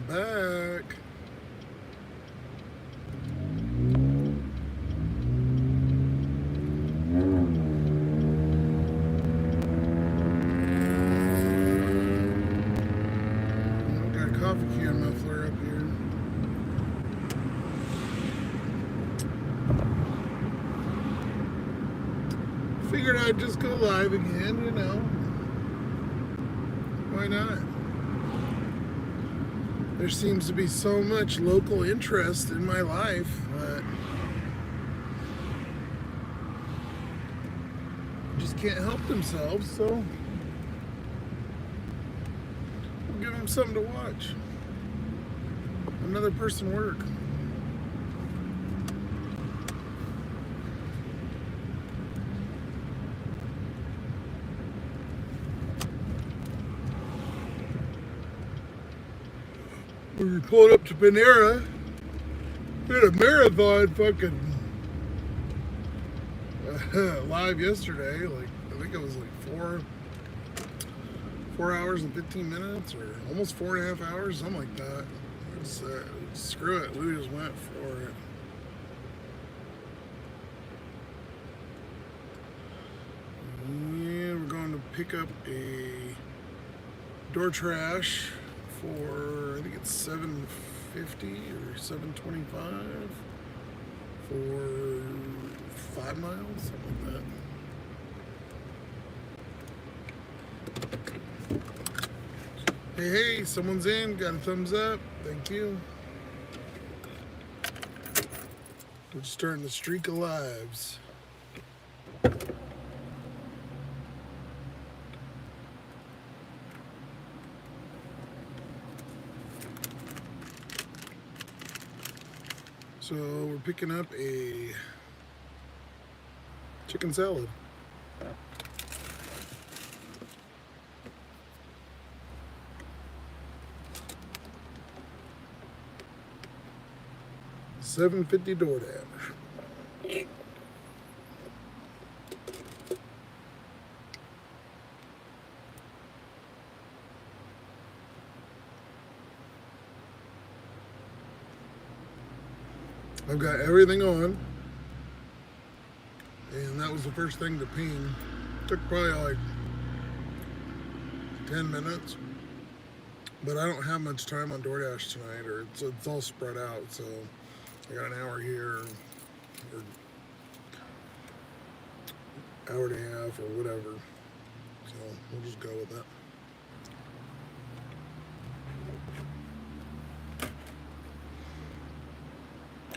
back. I've got a coffee can muffler up here. Figured I'd just go live again, you know. Why not? There seems to be so much local interest in my life that just can't help themselves, so we'll give them something to watch. Another person work. We pulled up to Panera, did a marathon fucking live yesterday. Like, I think it was like 4 hours and 15 minutes, or almost 4.5 hours, something like that. It's, screw it, we just went for it. And we're going to pick up a door trash for, I think it's $7.50 or $7.25 for 5 miles, something like that. Hey, someone's in, got a thumbs up, thank you. We're starting the streak of lives. So we're picking up a chicken salad. $7.50 DoorDash. I've got everything on, and that was the first thing to ping. Took probably like 10 minutes, but I don't have much time on DoorDash tonight, or it's all spread out, so I got an hour here, or hour and a half, or whatever, so we'll just go with that.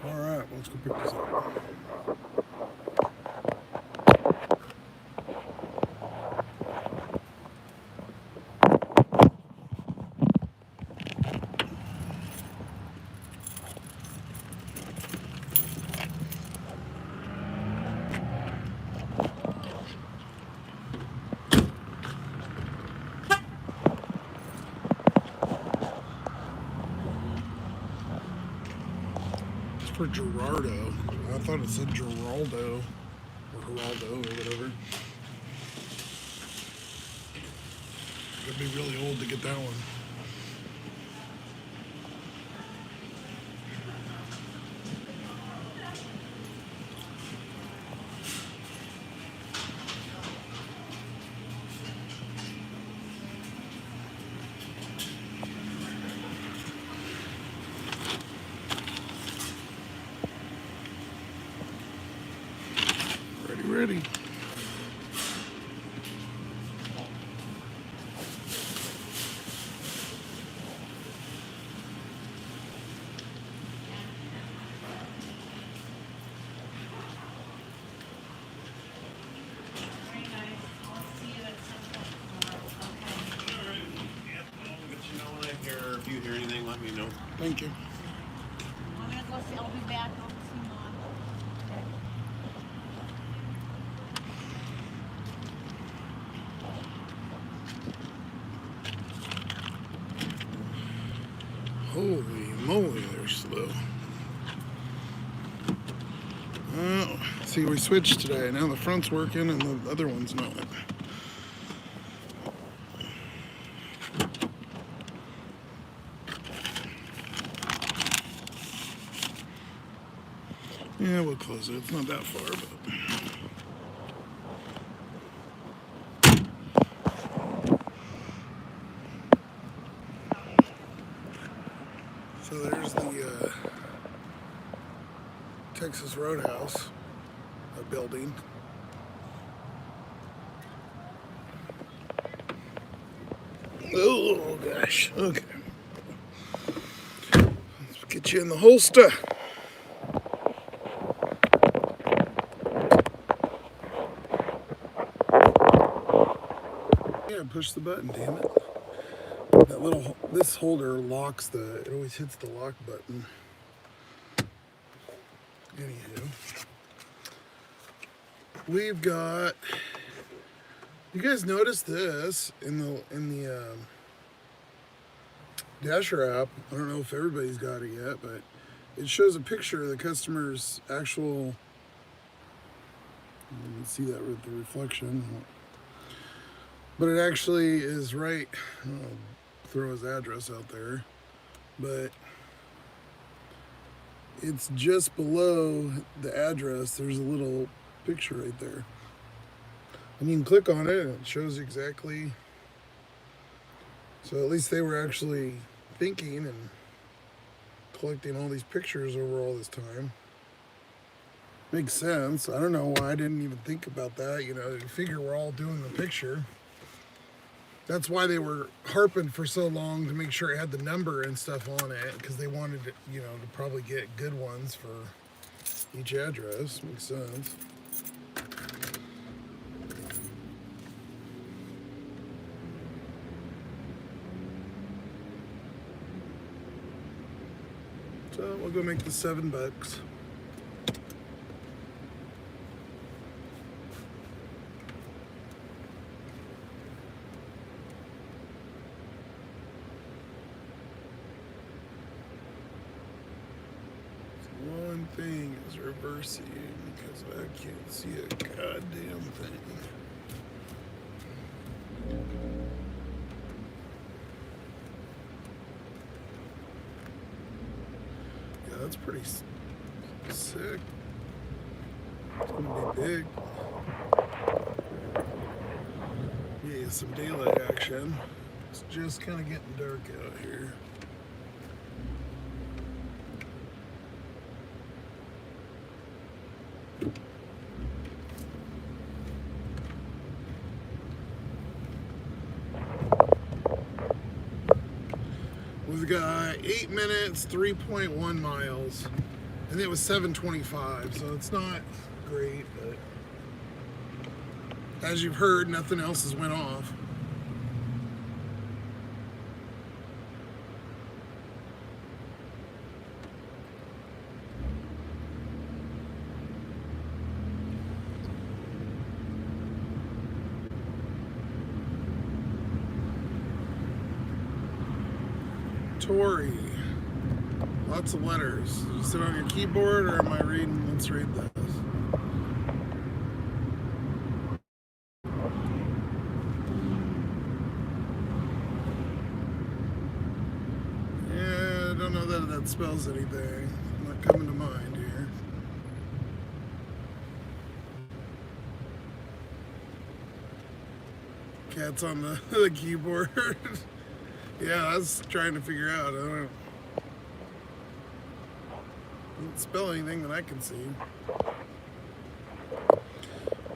All right, let's go pick this up. For Gerardo. I thought it said Geraldo or Geraldo or whatever. Gotta be really old to get that one. Ready. If you hear anything, let me know. Thank you. I'm gonna go see. I'll be back. I'll see Mom. Holy moly, they're slow. See, we switched today. Now the front's working and the other one's not. Yeah, we'll close it. It's not that far, but. So there's the Texas Roadhouse, a building. Oh gosh, okay. Let's get you in the holster. Yeah, push the button, damn it. That little, this holder locks it always hits the lock button. Anywho, we've got, you guys noticed this in the Dasher app. I don't know if everybody's got it yet, but it shows a picture of the customer's actual, you can see that with the reflection, but it actually is right, I'll throw his address out there, but it's just below the address. There's a little picture right there. And you can click on it and it shows exactly. So at least they were actually thinking and collecting all these pictures over all this time. Makes sense. I don't know why I didn't even think about that. You know, you figure we're all doing the picture. That's why they were harping for so long to make sure it had the number and stuff on it, because they wanted to, you know, to probably get good ones for each address. Makes sense. So we'll go make the $7. One thing is reversing because I can't see a goddamn thing. Yeah, that's pretty sick. It's gonna be big. Yeah, some daylight action. It's just kind of getting dark out here. We've got 8 minutes, 3.1 miles, and it was 7:25, so it's not great, but as you've heard, nothing else has went off. Tori. Lots of letters. You sit on your keyboard, or am I reading? Let's read this. Yeah, I don't know that that spells anything. Not coming to mind here. Cat's on the keyboard. Yeah, I was trying to figure out. I don't know. Doesn't spell anything that I can see.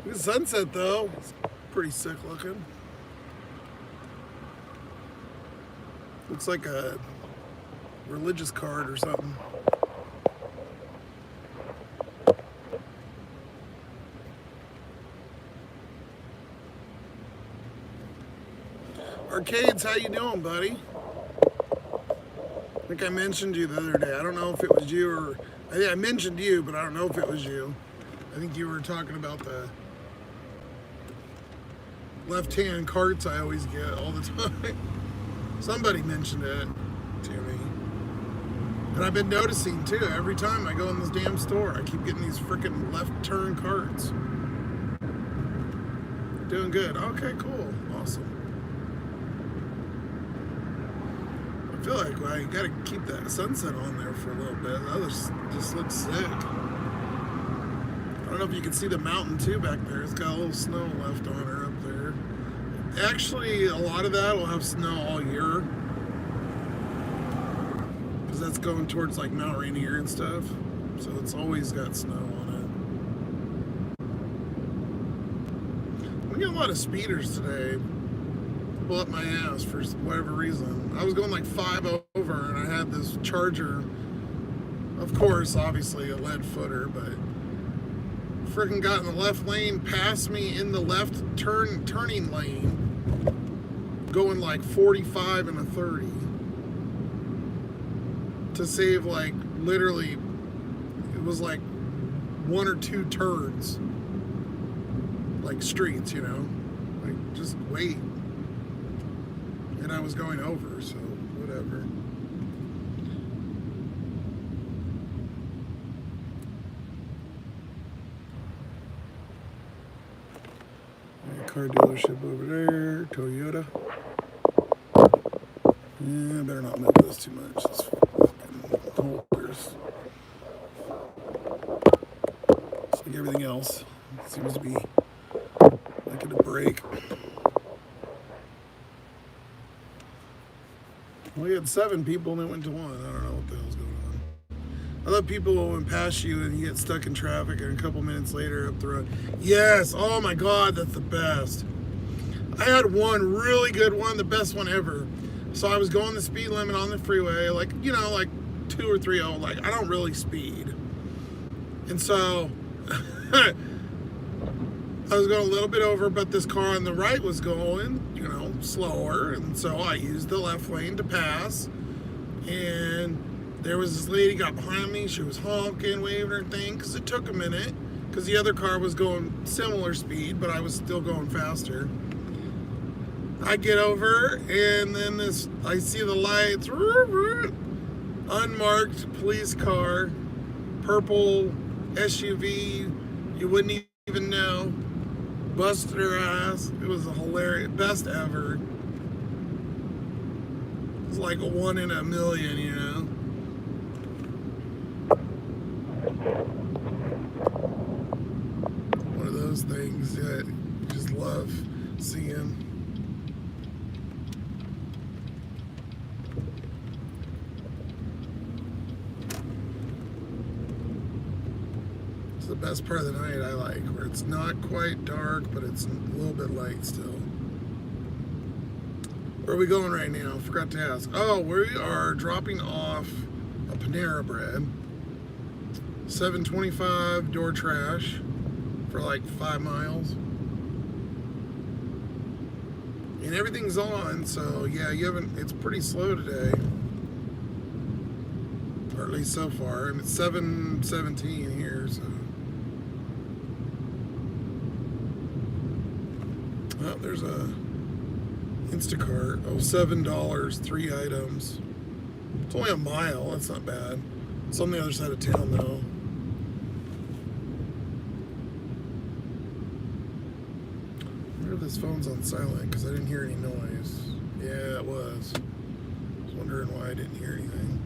The sunset, though, it's pretty sick looking. Looks like a religious card or something. Arcades, how you doing, buddy? I think I mentioned you the other day. I don't know if it was you or... I think I mentioned you, but I don't know if it was you. I think you were talking about the left-hand carts I always get all the time. Somebody mentioned it to me. And I've been noticing, too, every time I go in this damn store, I keep getting these freaking left-turn carts. Doing good. Okay, cool. Awesome. I feel like, well, you gotta keep that sunset on there for a little bit. That just looks sick. don't know if you can see the mountain too back there. It's got a little snow left on her up there. Actually, a lot of that will have snow all year. Because that's going towards like Mount Rainier and stuff. So it's always got snow on it. We got a lot of speeders today. Pull up my ass for whatever reason. I was going like 5 over and I had this Charger. Of course, obviously a lead footer, but freaking got in the left lane, passed me in the left turning lane, going like 45 and a 30 to save like literally, it was like 1 or 2 turns, like streets, you know, like just wait. And I was going over, so whatever. Car dealership over there, Toyota. Yeah, I better not move this too much. It's fucking holders. It's like everything else. It seems to be making a break. We had 7 people and it went to 1. I don't know what the hell's going on. I love people when pass you and you get stuck in traffic and a couple minutes later up the road. Yes, oh my God, that's the best. I had one really good one, the best one ever. So I was going the speed limit on the freeway, like, you know, like 2 or 3, like I don't really speed. And so I was going a little bit over, but this car on the right was going, you know, slower. And so I used the left lane to pass. And there was this lady got behind me. She was honking, waving her thing, because it took a minute, because the other car was going similar speed, but I was still going faster. I get over, and then I see the lights, unmarked police car, purple SUV, you wouldn't even know, busted her ass. It was a hilarious, best ever. It was like a 1 in a million, you know. One of those things that you just love seeing. It's the best part of the night I like, where it's not quite dark, but it's a little bit light still. Where are we going right now? Forgot to ask. Oh, we are dropping off a Panera Bread. $7.25 door trash for like 5 miles. And everything's on, so yeah, it's pretty slow today. Or at least so far. I mean, it's 7:17 here, so. Oh, there's a Instacart. Oh, $7, 3 items. It's only a mile, that's not bad. It's on the other side of town though. I wonder if this phone's on silent because I didn't hear any noise. Yeah, it was. I was wondering why I didn't hear anything.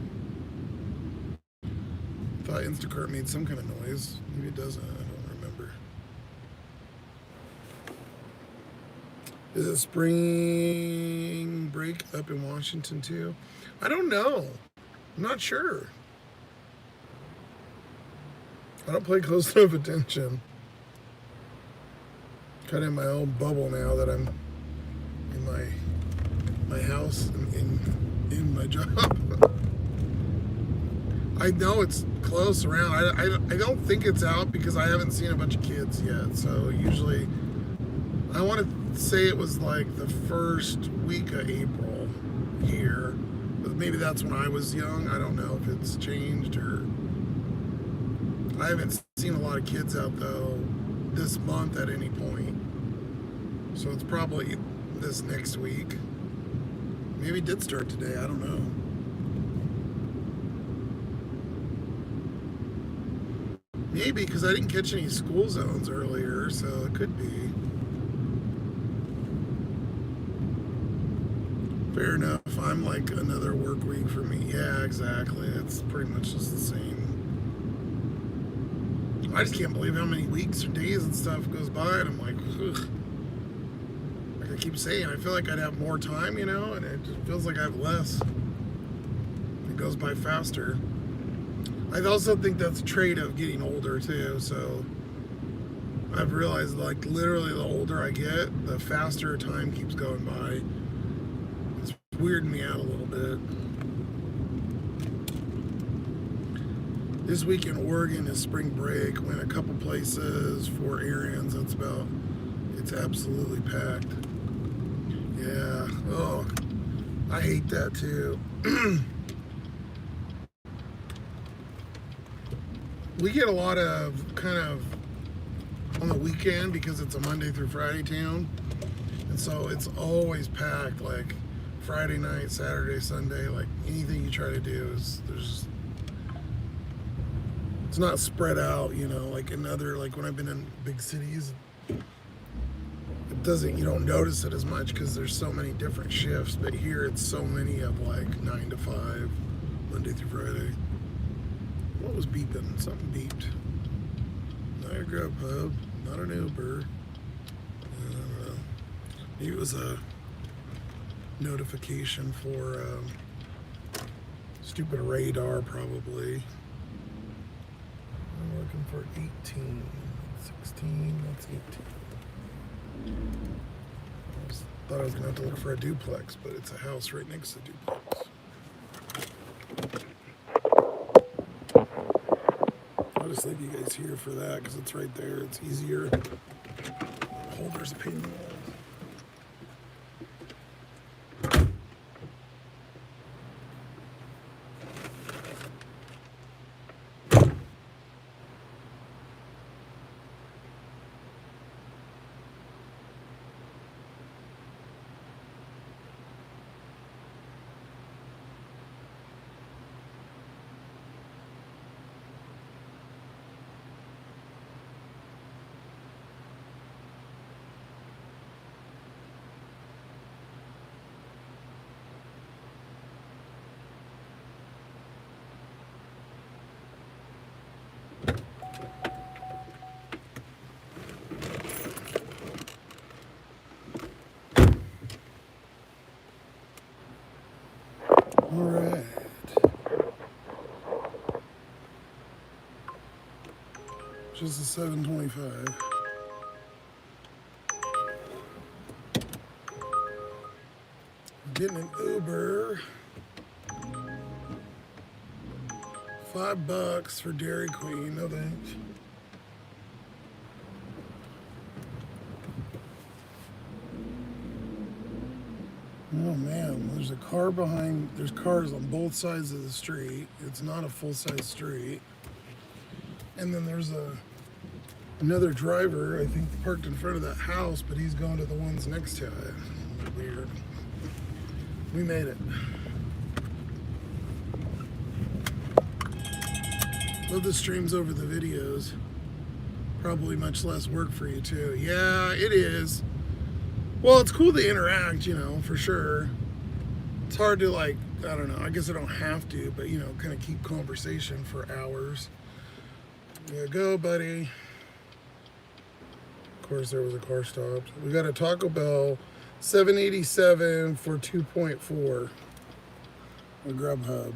I thought Instacart made some kind of noise. Maybe it doesn't, I don't remember. Is it spring break up in Washington too? I don't know. I'm not sure. I don't pay close enough attention. Kind of in my own bubble now that I'm in my house and in my job. I know it's close around. I don't think it's out because I haven't seen a bunch of kids yet. So usually, I want to say it was like the first week of April here. But maybe that's when I was young. I don't know if it's changed or... I haven't seen a lot of kids out though this month at any point. So it's probably this next week. Maybe it did start today, I don't know. Maybe because I didn't catch any school zones earlier, so it could be. Fair enough. I'm like another work week for me. Yeah, exactly. It's pretty much just the same. I just can't believe how many weeks or days and stuff goes by, and I'm like, ugh. Like I keep saying, I feel like I'd have more time, you know, and it just feels like I have less. It goes by faster. I also think that's a trait of getting older too, so I've realized, like, literally the older I get, the faster time keeps going by. It's weirding me out a little bit. This week in Oregon is spring break. Went a couple places for errands. It's absolutely packed. Yeah. Oh, I hate that too. We get a lot of kind of on the weekend because it's a Monday through Friday town. And so it's always packed, like Friday night, Saturday, Sunday, like anything you try to do it's not spread out, you know, like like when I've been in big cities, you don't notice it as much because there's so many different shifts, but here it's so many of like 9 to 5, Monday through Friday. What was beeping? Something beeped. Not a Grubhub, not an Uber. I don't know. Maybe it was a notification for stupid radar, probably. I'm looking for 18, 16, that's 18. Thought I was gonna have to look for a duplex, but it's a house right next to a duplex. I'll just leave you guys here for that because it's right there. It's easier. Holder's a pain in the ass. All right. Just a 725. Getting an Uber. $5 for Dairy Queen. No thanks. Oh man, there's a car behind. There's cars on both sides of the street. It's not a full-size street. And then there's another driver, I think, parked in front of that house, but he's going to the ones next to it. Weird. We made it. Love the streams over the videos. Probably much less work for you too. Yeah, it is. Well, it's cool to interact, you know, for sure. It's hard to, like, I don't know, I guess I don't have to, but, you know, kind of keep conversation for hours. Yeah, go, buddy. Of course, there was a car stopped. We got a Taco Bell, $7.87 for 2.4. A Grubhub.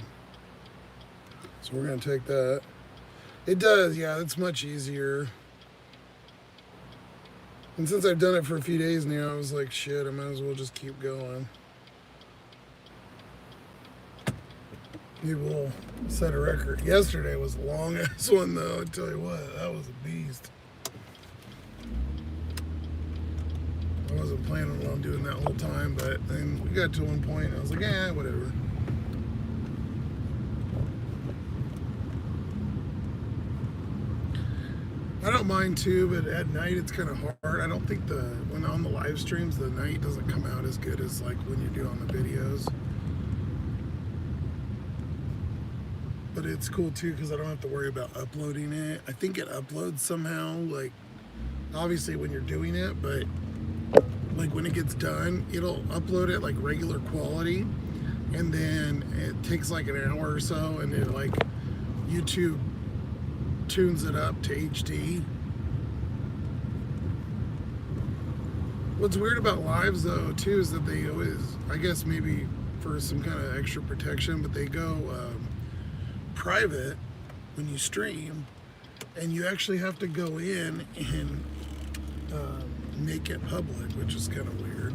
So we're going to take that. It does, yeah, it's much easier. And since I've done it for a few days now, I was like, shit, I might as well just keep going. Maybe we'll set a record. Yesterday was a long ass one though, I tell you what, that was a beast. I wasn't planning on doing that whole time, but then we got to one point and I was like, eh, whatever. I don't mind too, but at night it's kind of hard. I don't think when on the live streams, the night doesn't come out as good as like when you do on the videos. But it's cool too because I don't have to worry about uploading it. I think it uploads somehow, like obviously when you're doing it, but like when it gets done, it'll upload it like regular quality, and then it takes like an hour or so, and it like YouTube tunes it up to HD. What's weird about lives though too is that they always, I guess maybe for some kind of extra protection, but they go private when you stream, and you actually have to go in and make it public, which is kind of weird.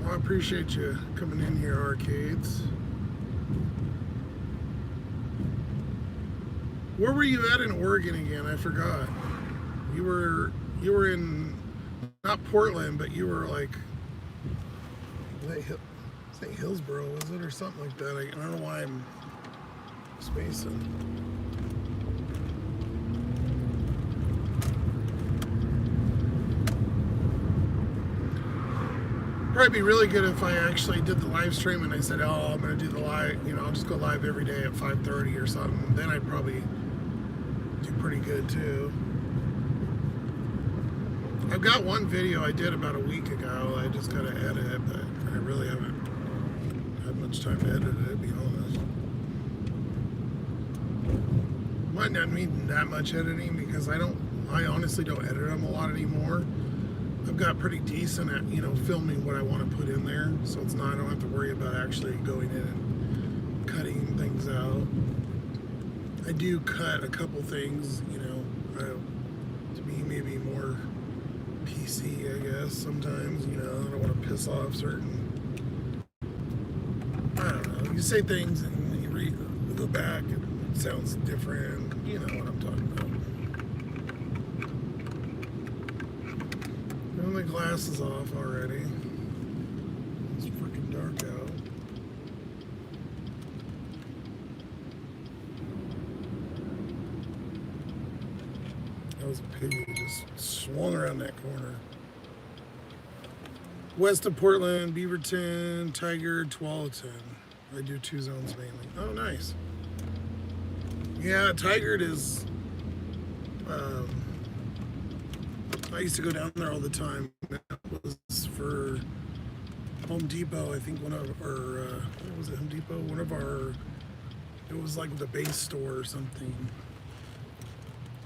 Well, I appreciate you coming in here, Arcades. Where were you at in Oregon again? I forgot. You were in not Portland, but you were like, say Hillsboro, was it, or something like that? I don't know why I'm spacing. Probably be really good if I actually did the live stream and I said, oh, I'm going to do the live, you know, I'll just go live every day at 5:30 or something. Then I'd probably do pretty good too. I've got one video I did about a week ago. I just got to edit it, but I really haven't had much time to edit it, to be honest. Might not need that much editing because I honestly don't edit them a lot anymore. I've got pretty decent at, you know, filming what I want to put in there, so it's not, I don't have to worry about actually going in and cutting things out. I do cut a couple things, you know, to be maybe more PC, I guess, sometimes, you know, I don't want to piss off certain, I don't know, you say things and you go back, it sounds different, you know what I'm talking about. And the glass is off already. It's freaking dark out. That was a pig who just swung around that corner. West of Portland, Beaverton, Tigard, Tualatin. I do 2 zones mainly. Oh, nice. Yeah, Tigard is... I used to go down there all the time. That was for Home Depot, I think one of our, what was it, Home Depot? One of our, it was like the base store or something.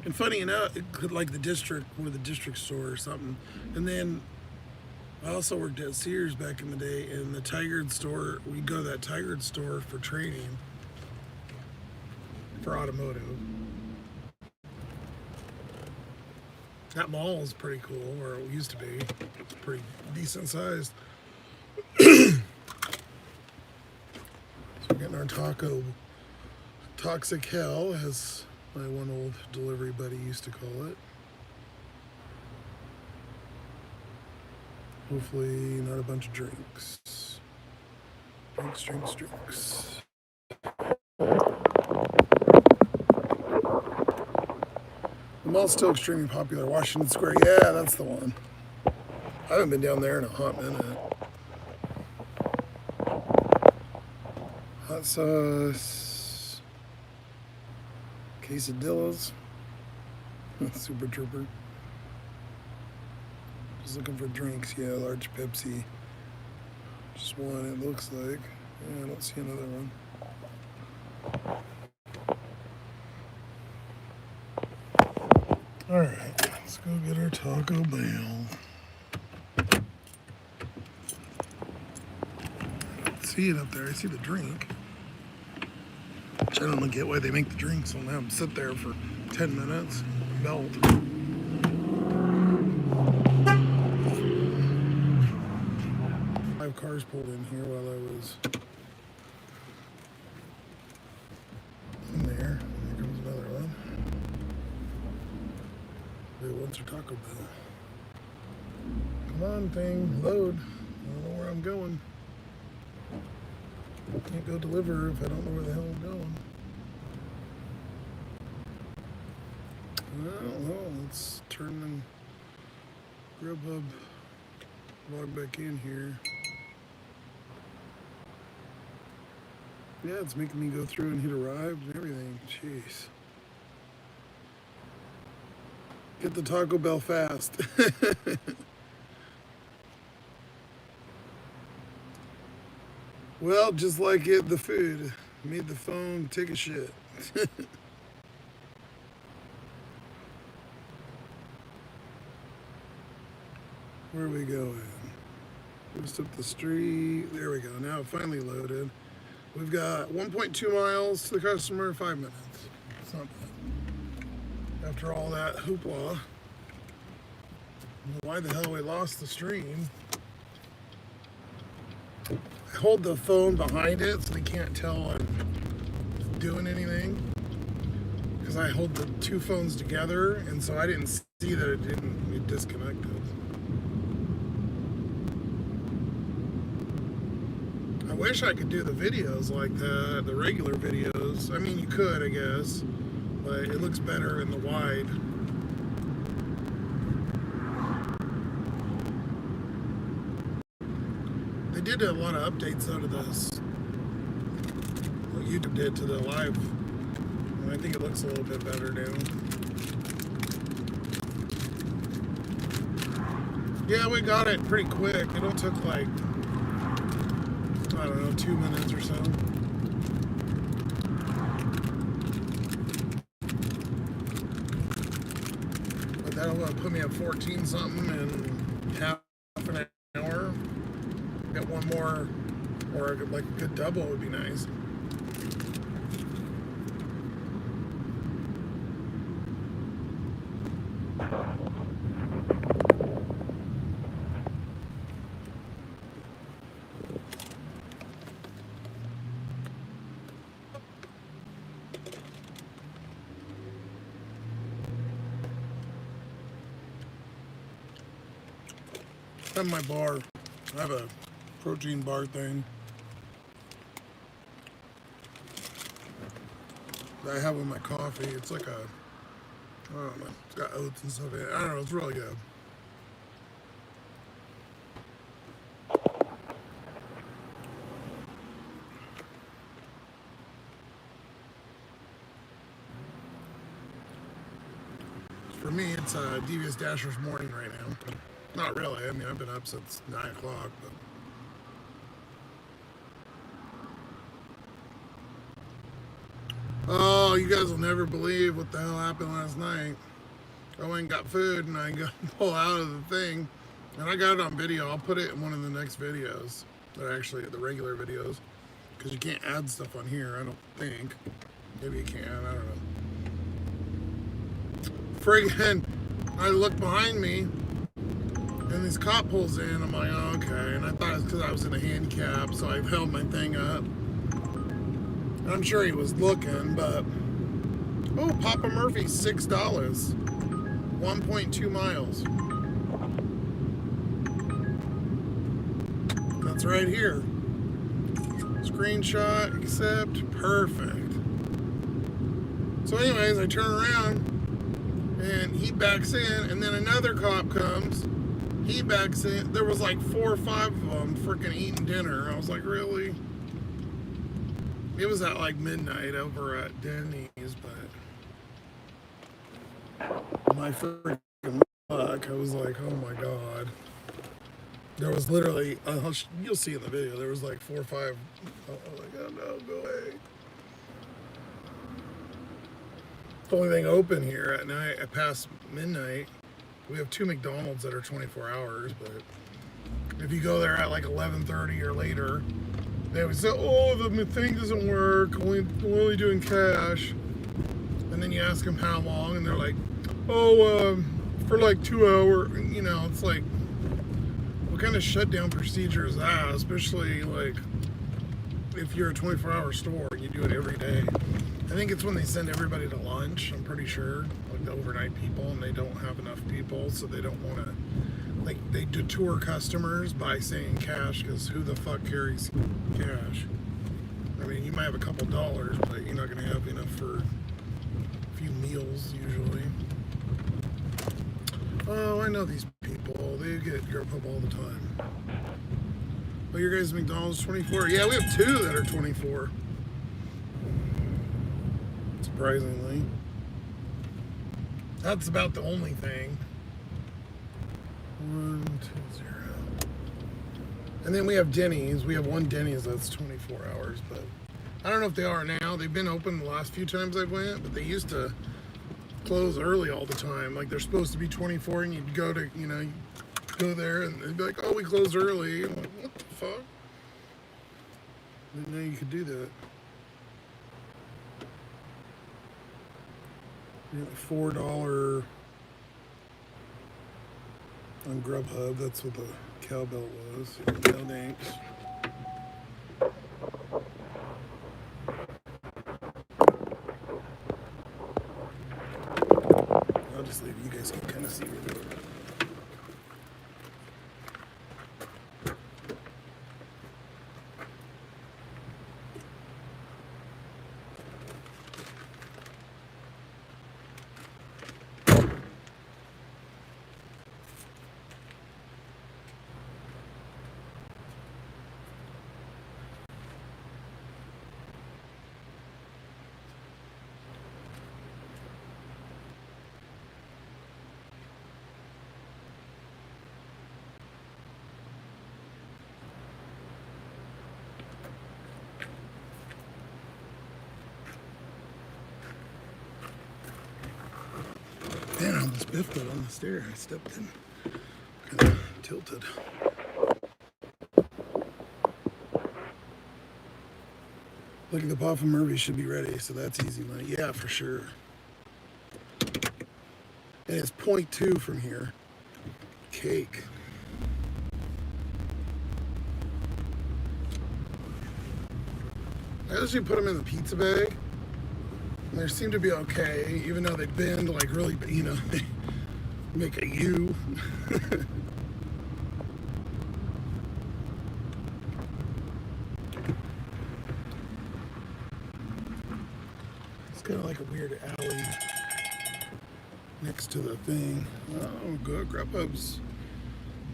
And funny enough, it could like the district, or the district store or something. And then I also worked at Sears back in the day, and the Tigard store, we'd go to that Tigard store for training for automotive. That mall is pretty cool, or it used to be. It's pretty decent sized. So we're getting our taco. Toxic Hell, as my one old delivery buddy used to call it. Hopefully not a bunch of drinks. Drinks. The mall's still extremely popular. Washington Square, yeah, that's the one. I haven't been down there in a hot minute. Hot sauce. Quesadillas. Super Trooper. Just looking for drinks. Yeah, large Pepsi. Just one, it looks like. Yeah, I don't see another one. All right, let's go get our Taco Bell. I see it up there. I see the drink. Which I don't get why they make the drinks and have them sit there for 10 minutes. Melt. 5 cars pulled in here while I was in there. Here comes another one. What's our Taco Bell? Come on, thing, load. I don't know where I'm going. I can't go deliver if I don't know where the hell I'm going. Well, let's turn the Grubhub log back in here. Yeah, it's making me go through and hit arrived and everything. Jeez. Get the Taco Bell fast. Well, just like it, the food made the phone take a shit. Where are we going? Just up the street. There we go. Now it finally loaded. We've got 1.2 miles to the customer, 5 minutes. It's not bad. After all that hoopla. I don't know why the hell we lost the stream. I hold the phone behind it so they can't tell I'm doing anything. Because I hold the two phones together, and so I didn't see that it disconnected. I wish I could do the videos like that, the regular videos. I mean, you could, I guess, but it looks better in the wide. They did a lot of updates though to this. What YouTube did to the live. And I think it looks a little bit better now. Yeah, we got it pretty quick. It only took like, I don't know, 2 minutes or so. But that'll put me at 14 something in half an hour. Get one more, or like a good double would be nice. I have my bar. I have a protein bar thing that I have with my coffee. It's like a, I don't know, it's got oats and stuff in it. I don't know, it's really good. For me, it's Devious Dasher's morning right now. Not really. I mean, I've been up since 9 o'clock, but. Oh, you guys will never believe what the hell happened last night. I went and got food, and I go pull out of the thing, and I got it on video. I'll put it in one of the next videos. That are actually the regular videos, because you can't add stuff on here, I don't think. Maybe you can, I don't know. Friggin', I look behind me, and this cop pulls in. I'm like, oh, okay. And I thought it was because I was in a handicap, so I held my thing up. And I'm sure he was looking, but oh, Papa Murphy's $6, 1.2 miles. That's right here. Screenshot, accept, perfect. So, anyways, I turn around, and he backs in, and then another cop comes. He backs in. There was like 4 or 5 of them freaking eating dinner. I was like, really? It was at like midnight over at Denny's, but my freaking luck, I was like, oh my god. There was literally, you'll see in the video, there was like 4 or 5. I was like, oh no, go away. The only thing open here at night, at past midnight, we have 2 McDonald's that are 24 hours, but if you go there at like 11:30 or later, they would say, oh, the thing doesn't work, we're only doing cash. And then you ask them how long, and they're like, oh, for like 2 hours. You know, it's like, what kind of shutdown procedure is that? Especially like if you're a 24-hour store and you do it every day. I think it's when they send everybody to lunch, I'm pretty sure, like the overnight people, and they don't have enough people, so they don't want to, like, they detour customers by saying cash, because who the fuck carries cash? I mean, you might have a couple dollars, but you're not going to have enough for a few meals, usually. Oh, I know these people. They get Europe up all the time. Oh, your guys' McDonald's 24? Yeah, we have 2 that are 24. Surprisingly. That's about the only thing. 1, 2, 0. And then we have Denny's. We have one Denny's that's 24 hours, but I don't know if they are now. They've been open the last few times I went, but they used to close early all the time. Like they're supposed to be 24, and you'd go to, you go there, and they'd be like, "Oh, we close early." I'm like, "What the fuck?" Didn't know you could do that. $4 on Grubhub. That's what the cowbell was. No thanks. I'll just leave. You guys can kind of see me doing it. Man, I almost biffed it on the stair. I stepped in. Kind of tilted. Look at the Papa Murphy should be ready, so that's easy money. Yeah, for sure. And it's 0.2 from here. Cake. I usually put them in the pizza bag. And they seem to be okay, even though they bend like really, they make a U. It's kind of like a weird alley next to the thing. Oh, good. Grubhub's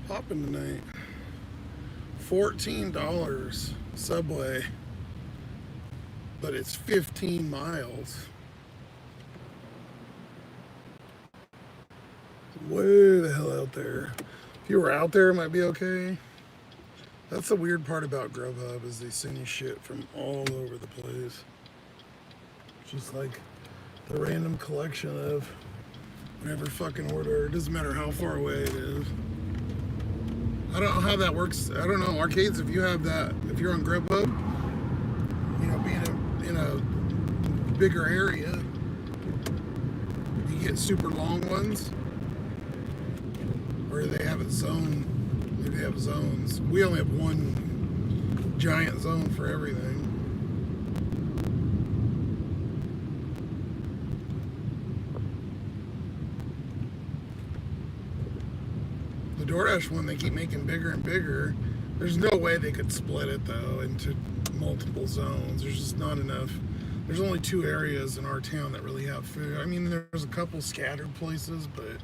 popping tonight. $14 Subway, but it's 15 miles. Way the hell out there. If you were out there, it might be okay. That's the weird part about Grubhub is they send you shit from all over the place. Just like the random collection of whatever fucking order. It doesn't matter how far away it is. I don't know how that works. I don't know. Arcades, if you have that, if you're on Grubhub, being in a bigger area, you get super long ones. Or they have it zoned. Maybe they have zones. We only have one giant zone for everything. The DoorDash one, they keep making bigger and bigger. There's no way they could split it though into multiple zones. There's just not enough. There's only 2 areas in our town that really have food. I mean, there's a couple scattered places, but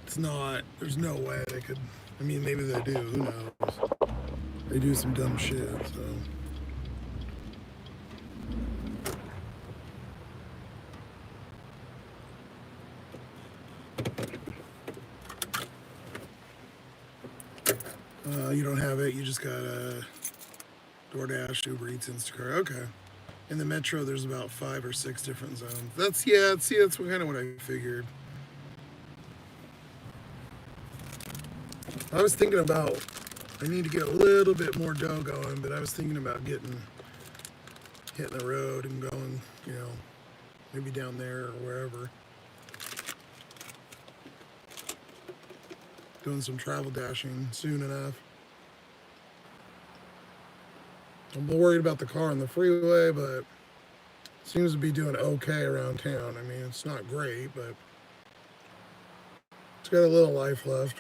it's not, there's no way they could, I mean, maybe they do, who knows? They do some dumb shit, so. You don't have it, you just got DoorDash, Uber Eats, Instacart, okay. In the metro, there's about 5 or 6 different zones. That's kind of what I figured. I was thinking about, I need to get a little bit more dough going, but I was thinking about hitting the road and going, maybe down there or wherever. Doing some travel dashing soon enough. I'm worried about the car on the freeway, but it seems to be doing okay around town. I mean, it's not great, but it's got a little life left.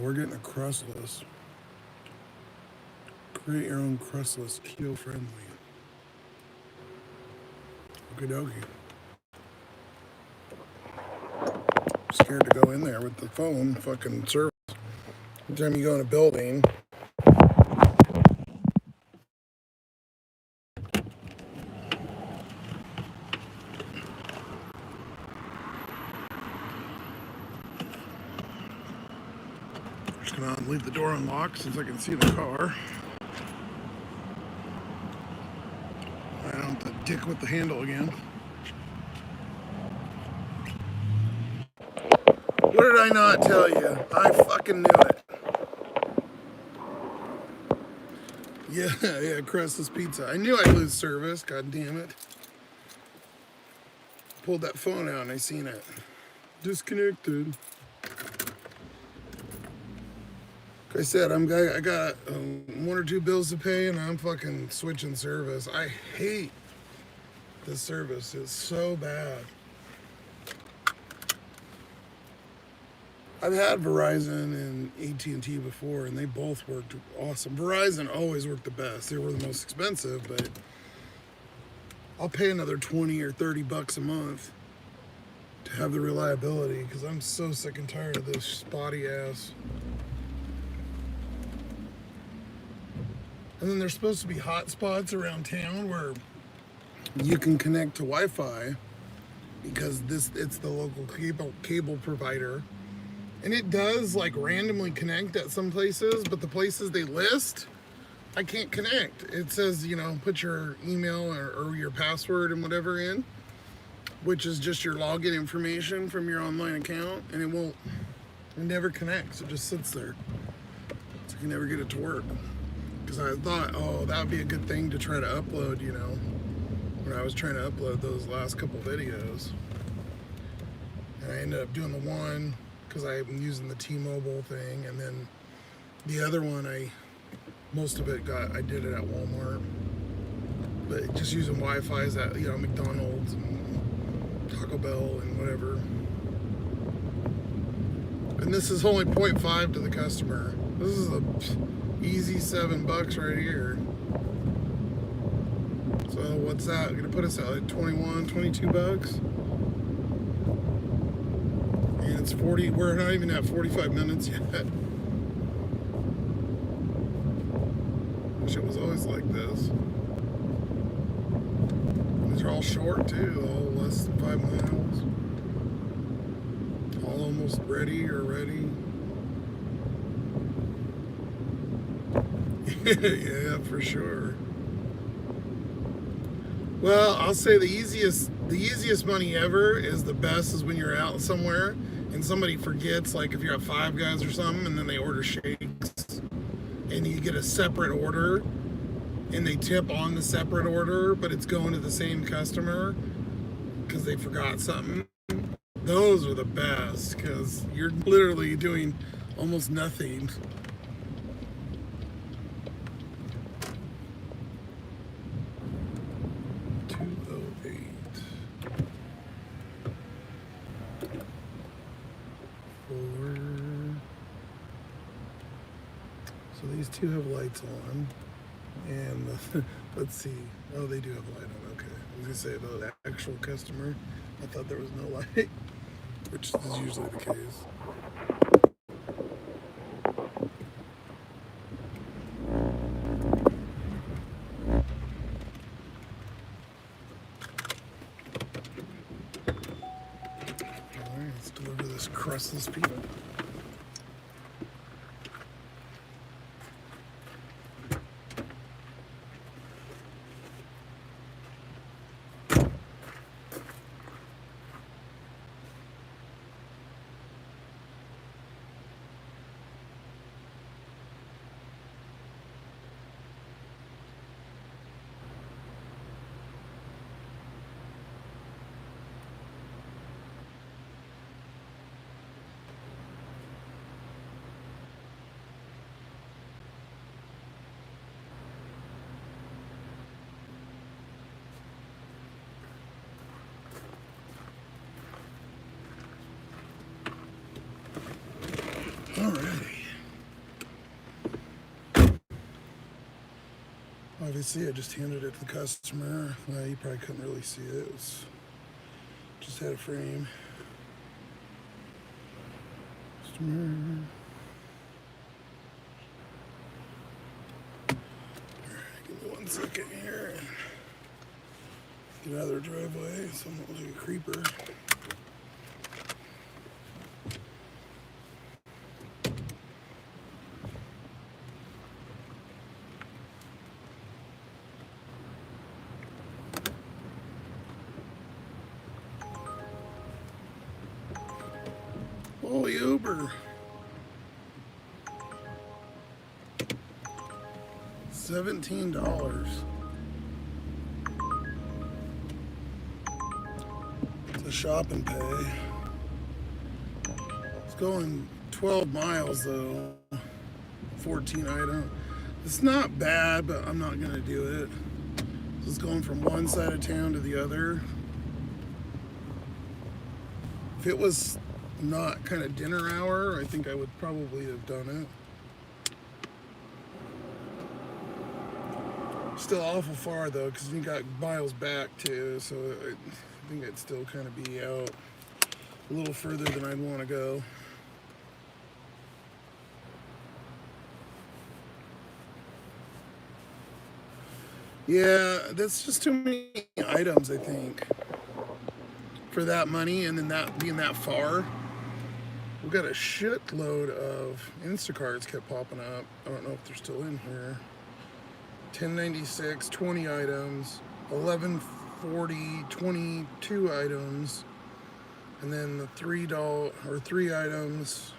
We're getting a crustless. Create your own crustless, keto friendly. Okie dokie. Scared to go in there with the phone fucking service. Every time you go in a building, leave the door unlocked since I can see the car. I don't have to dick with the handle again. What did I not tell you? I fucking knew it. Yeah, Crest's Pizza. I knew I'd lose service, god damn it. Pulled that phone out and I seen it. Disconnected. Like I said, I got 1 or 2 bills to pay and I'm fucking switching service. I hate this service. It's so bad. I've had Verizon and AT&T before, and they both worked awesome. Verizon always worked the best. They were the most expensive, but I'll pay another 20 or 30 bucks a month to have the reliability because I'm so sick and tired of this spotty ass. And then there's supposed to be hotspots around town where you can connect to Wi-Fi because it's the local cable provider. And it does like randomly connect at some places, but the places they list, I can't connect. It says, you know, put your email or your password and whatever in, which is just your login information from your online account, and it never connects. It just sits there. So you can never get it to work. Because I thought, oh, that would be a good thing to try to upload, you know, when I was trying to upload those last couple videos. And I ended up doing the one because I'm using the T-Mobile thing, and then the other one, most of it I did it at Walmart, but just using Wi-Fi's at, you know, McDonald's and Taco Bell and whatever. And this is only 0.5 to the customer. This is a easy $7 right here. So what's that? Gonna put us at like 21, 22 bucks. And it's 40, we're not even at 45 minutes yet. Wish it was always like this. These are all short too, all less than 5 miles. All almost ready or ready. Yeah, for sure. Well, I'll say the easiest money ever is the best is when you're out somewhere and somebody forgets, like if you're at Five Guys or something, and then they order shakes, and you get a separate order, and they tip on the separate order, but it's going to the same customer because they forgot something. Those are the best because you're literally doing almost nothing. So these two have lights on, and let's see. Oh, they do have a light on. Okay, I was gonna say the actual customer. I thought there was no light, which is usually the case. All right, let's deliver this crustless pizza. Alrighty. Obviously, I just handed it to the customer. Well, you probably couldn't really see it. It was just had a frame. Customer. Alright, give me 1 second here. Get out of their driveway. Someone looks like a creeper. Holy Uber. $17. It's a shop and pay. It's going 12 miles though. 14 item. It's not bad, but I'm not gonna do it. It's going from one side of town to the other. If it was not kind of dinner hour, I think I would probably have done it. Still awful far though, because you got miles back too, so I think I'd still kind of be out a little further than I'd want to go. Yeah, that's just too many items, I think, for that money, and then that being that far. We've got a shitload of Instacarts kept popping up. I don't know if they're still in here. 1096, 20 items, 1140, 22 items, and then the $3 or 3 items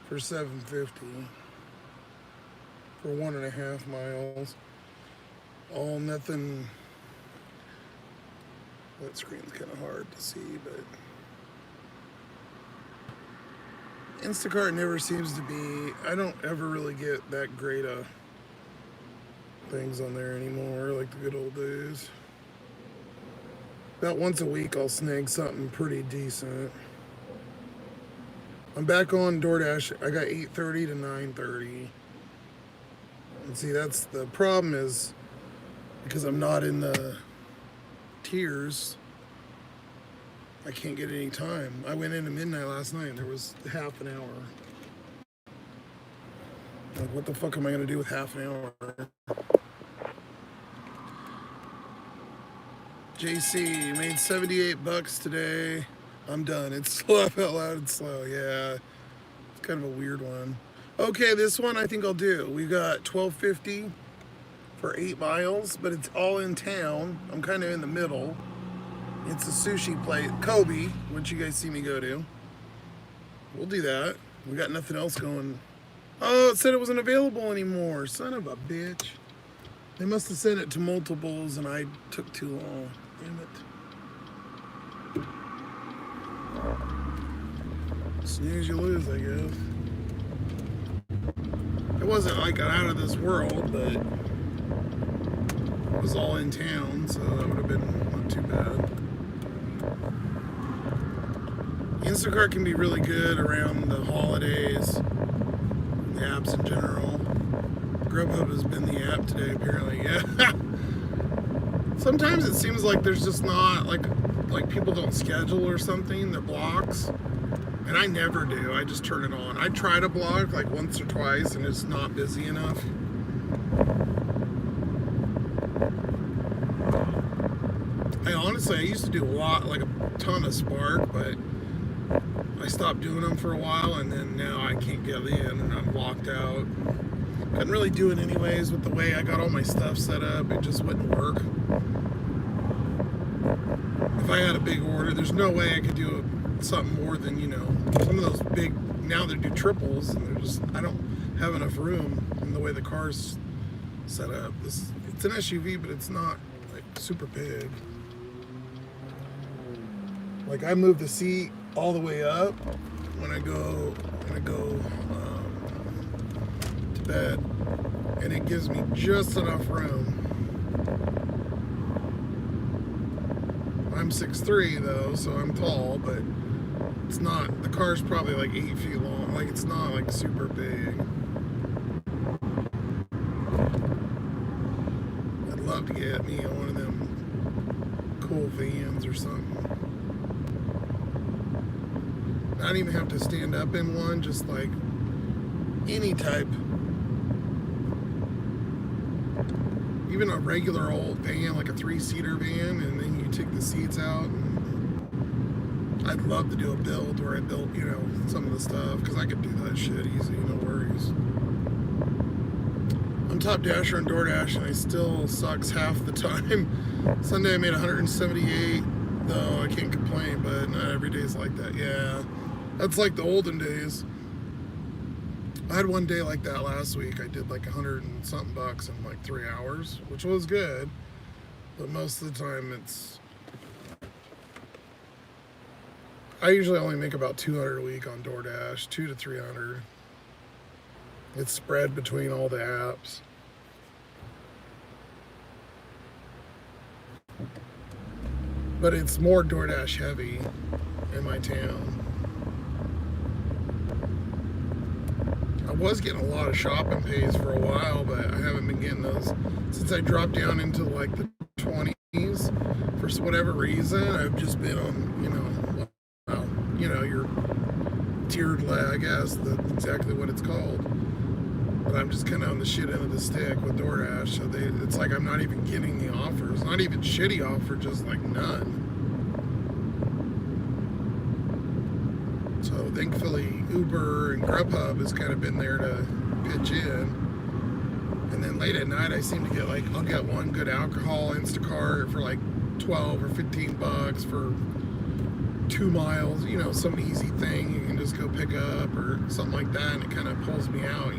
for $7.50 for 1.5 miles. All nothing. That screen's kind of hard to see, but Instacart never seems to be. I don't ever really get that great of things on there anymore, like the good old days. About once a week, I'll snag something pretty decent. I'm back on DoorDash. I got 8:30 to 9:30. And see, that's the problem is because I'm not in the tiers, I can't get any time. I went into midnight last night and there was half an hour. Like, what the fuck am I gonna do with half an hour? JC made $78 today. I'm done. It's slow. Out loud and slow. Yeah, it's kind of a weird one. Okay, this one I think I'll do. We got $12.50 for 8 miles, but it's all in town. I'm kind of in the middle. It's a sushi place, Kobe, which you guys see me go to. We'll do that. We got nothing else going. Oh, it said it wasn't available anymore. Son of a bitch. They must have sent it to multiples and I took too long. Damn it. Snooze, you lose, I guess. It wasn't like out of this world, but it was all in town, so that would have been not too bad. Instacart can be really good around the holidays, the apps in general. Grubhub has been the app today, apparently. Yeah. Sometimes it seems like there's just not, like people don't schedule or something, the blocks. And I never do. I just turn it on. I try to block like once or twice and it's not busy enough. I used to do a lot, like a ton of Spark, but I stopped doing them for a while and then now I can't get in and I'm locked out. Couldn't really do it anyways with the way I got all my stuff set up. It just wouldn't work. If I had a big order, there's no way I could do something more than, some of those big, now they do triples and they're just, I don't have enough room in the way the car's set up. It's an SUV, but it's not like super big. Like I move the seat all the way up when I go to bed, and it gives me just enough room. I'm 6'3" though, so I'm tall, but it's not, the car's probably like 8 feet long. Like it's not like super big. I'd love to get me one of them cool vans or something. Not even have to stand up in one, just like any type. Even a regular old van, like a 3-seater van, and then you take the seats out. And I'd love to do a build where I built, some of the stuff, because I could do that shit easy, no worries. I'm top dasher on DoorDash, and I still sucks half the time. Sunday I made 178, though I can't complain, but not every day's like that. Yeah. That's like the olden days. I had one day like that last week. I did like 100 and something bucks in like 3 hours, which was good. But most of the time I usually only make about 200 a week on DoorDash, 2 to 300. It's spread between all the apps. But it's more DoorDash heavy in my town. I was getting a lot of shopping pays for a while, but I haven't been getting those since I dropped down into like the 20s. For whatever reason, I've just been on, your tiered lag, I guess. That's exactly what it's called. But I'm just kind of on the shit end of the stick with DoorDash. So it's like I'm not even getting the offers. Not even shitty offer, just like none. So thankfully, Uber and Grubhub has kind of been there to pitch in. And then late at night, I seem to get I'll get one good alcohol Instacart for like 12 or 15 bucks for 2 miles. Some easy thing you can just go pick up or something like that, and it kind of pulls me out.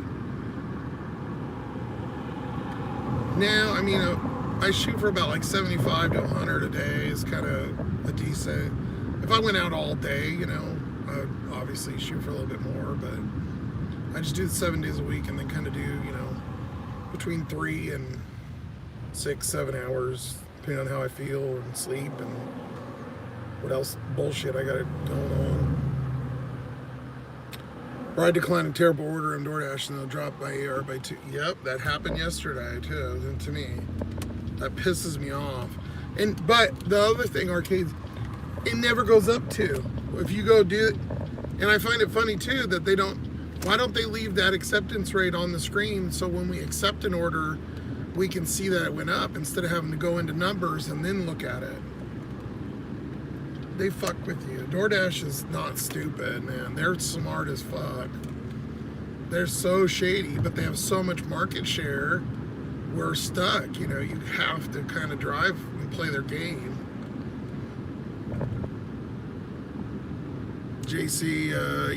Now, I shoot for about like 75 to 100 a day is kind of a decent. If I went out all day, I would obviously shoot for a little bit more, but I just do it 7 days a week and then kind of do, between 3 and 6, 7 hours, depending on how I feel and sleep and what else bullshit I got going on. Or I decline a terrible order on DoorDash and they'll drop my AR by 2. Yep, that happened yesterday too. And to me, that pisses me off. But the other thing, arcades, it never goes up to. If you go do it, and I find it funny too that why don't they leave that acceptance rate on the screen so when we accept an order, we can see that it went up instead of having to go into numbers and then look at it. They fuck with you. DoorDash is not stupid, man. They're smart as fuck. They're so shady, but they have so much market share. We're stuck. You have to kind of drive and play their game. JC,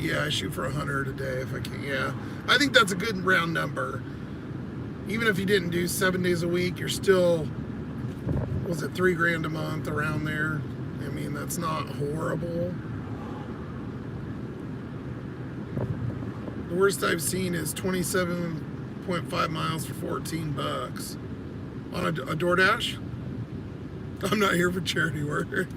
yeah, I shoot for 100 a day if I can. Yeah, I think that's a good round number. Even if you didn't do 7 days a week, you're still, was it $3,000 a month around there? That's not horrible. The worst I've seen is 27.5 miles for 14 bucks on a DoorDash. I'm not here for charity work.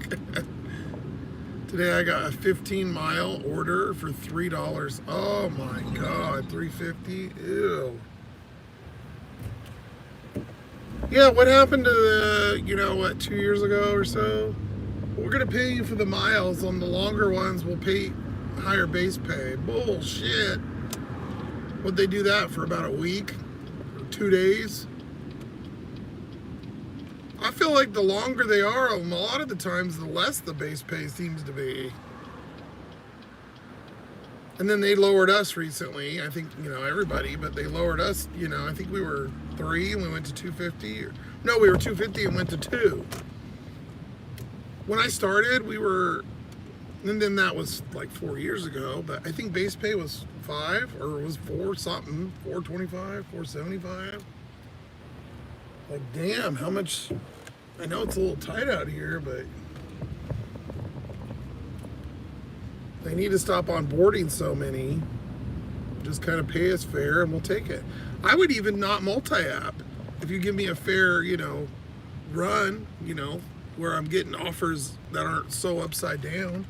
Today I got a 15-mile order for $3. Oh my God, $3.50. Ew. Yeah, what happened to the, 2 years ago or so? We're gonna pay you for the miles. On the longer ones, we'll pay higher base pay. Bullshit. Would they do that for about a week or 2 days? I feel like the longer they are, a lot of the times, the less the base pay seems to be. And then they lowered us recently. I think, everybody, but they lowered us. I think we were 3 and we went to 250. No, we were 250 and went to 2. When I started, we were, and then that was like 4 years ago, but I think base pay was 5 or it was 4 something, 425, 475. Like, damn, how much? I know it's a little tight out here, but they need to stop onboarding so many. Just kind of pay us fair and we'll take it. I would even not multi-app. If you give me a fair, run, where I'm getting offers that aren't so upside down,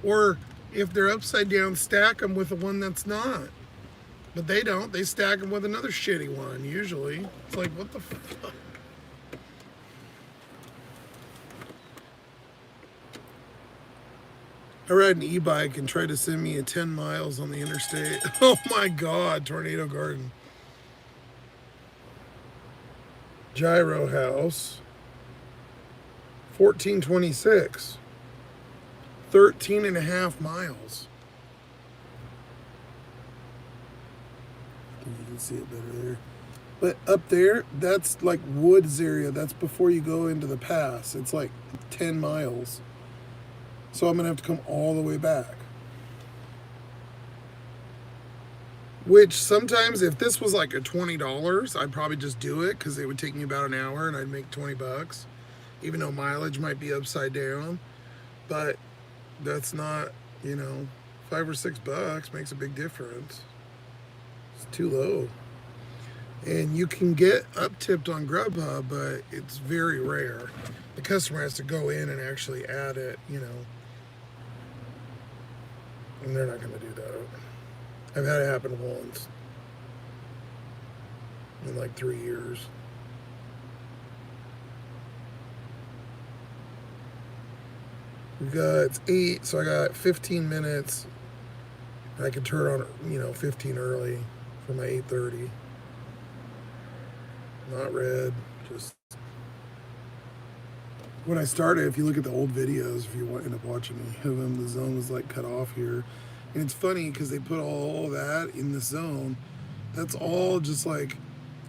or if they're upside down, stack them with the one that's not. But they don't. They stack them with another shitty one, usually. It's like, what the fuck? I ride an e-bike and tried to send me a 10 miles on the interstate. Oh my God, Tornado Garden. Gyro House. 1426. 13.5 miles. You can see it better there. But up there, that's like woods area. That's before you go into the pass. It's like 10 miles. So I'm going to have to come all the way back. Which sometimes, if this was like a $20, I'd probably just do it because it would take me about an hour and I'd make 20 bucks, even though mileage might be upside down. But that's not, you know, $5 or $6 makes a big difference. It's too low. And you can get up tipped on Grubhub, but it's very rare. The customer has to go in and actually add it, you know, and they're not going to do that. I've had it happen once in like 3 years. It's 8, so I got 15 minutes. I can turn on, you know, 15 early for my 8:30. Not red, just when I started. If you look at the old videos, if you end up watching me, of them, the zone was like cut off here, and it's funny because they put all that in the zone. That's all just like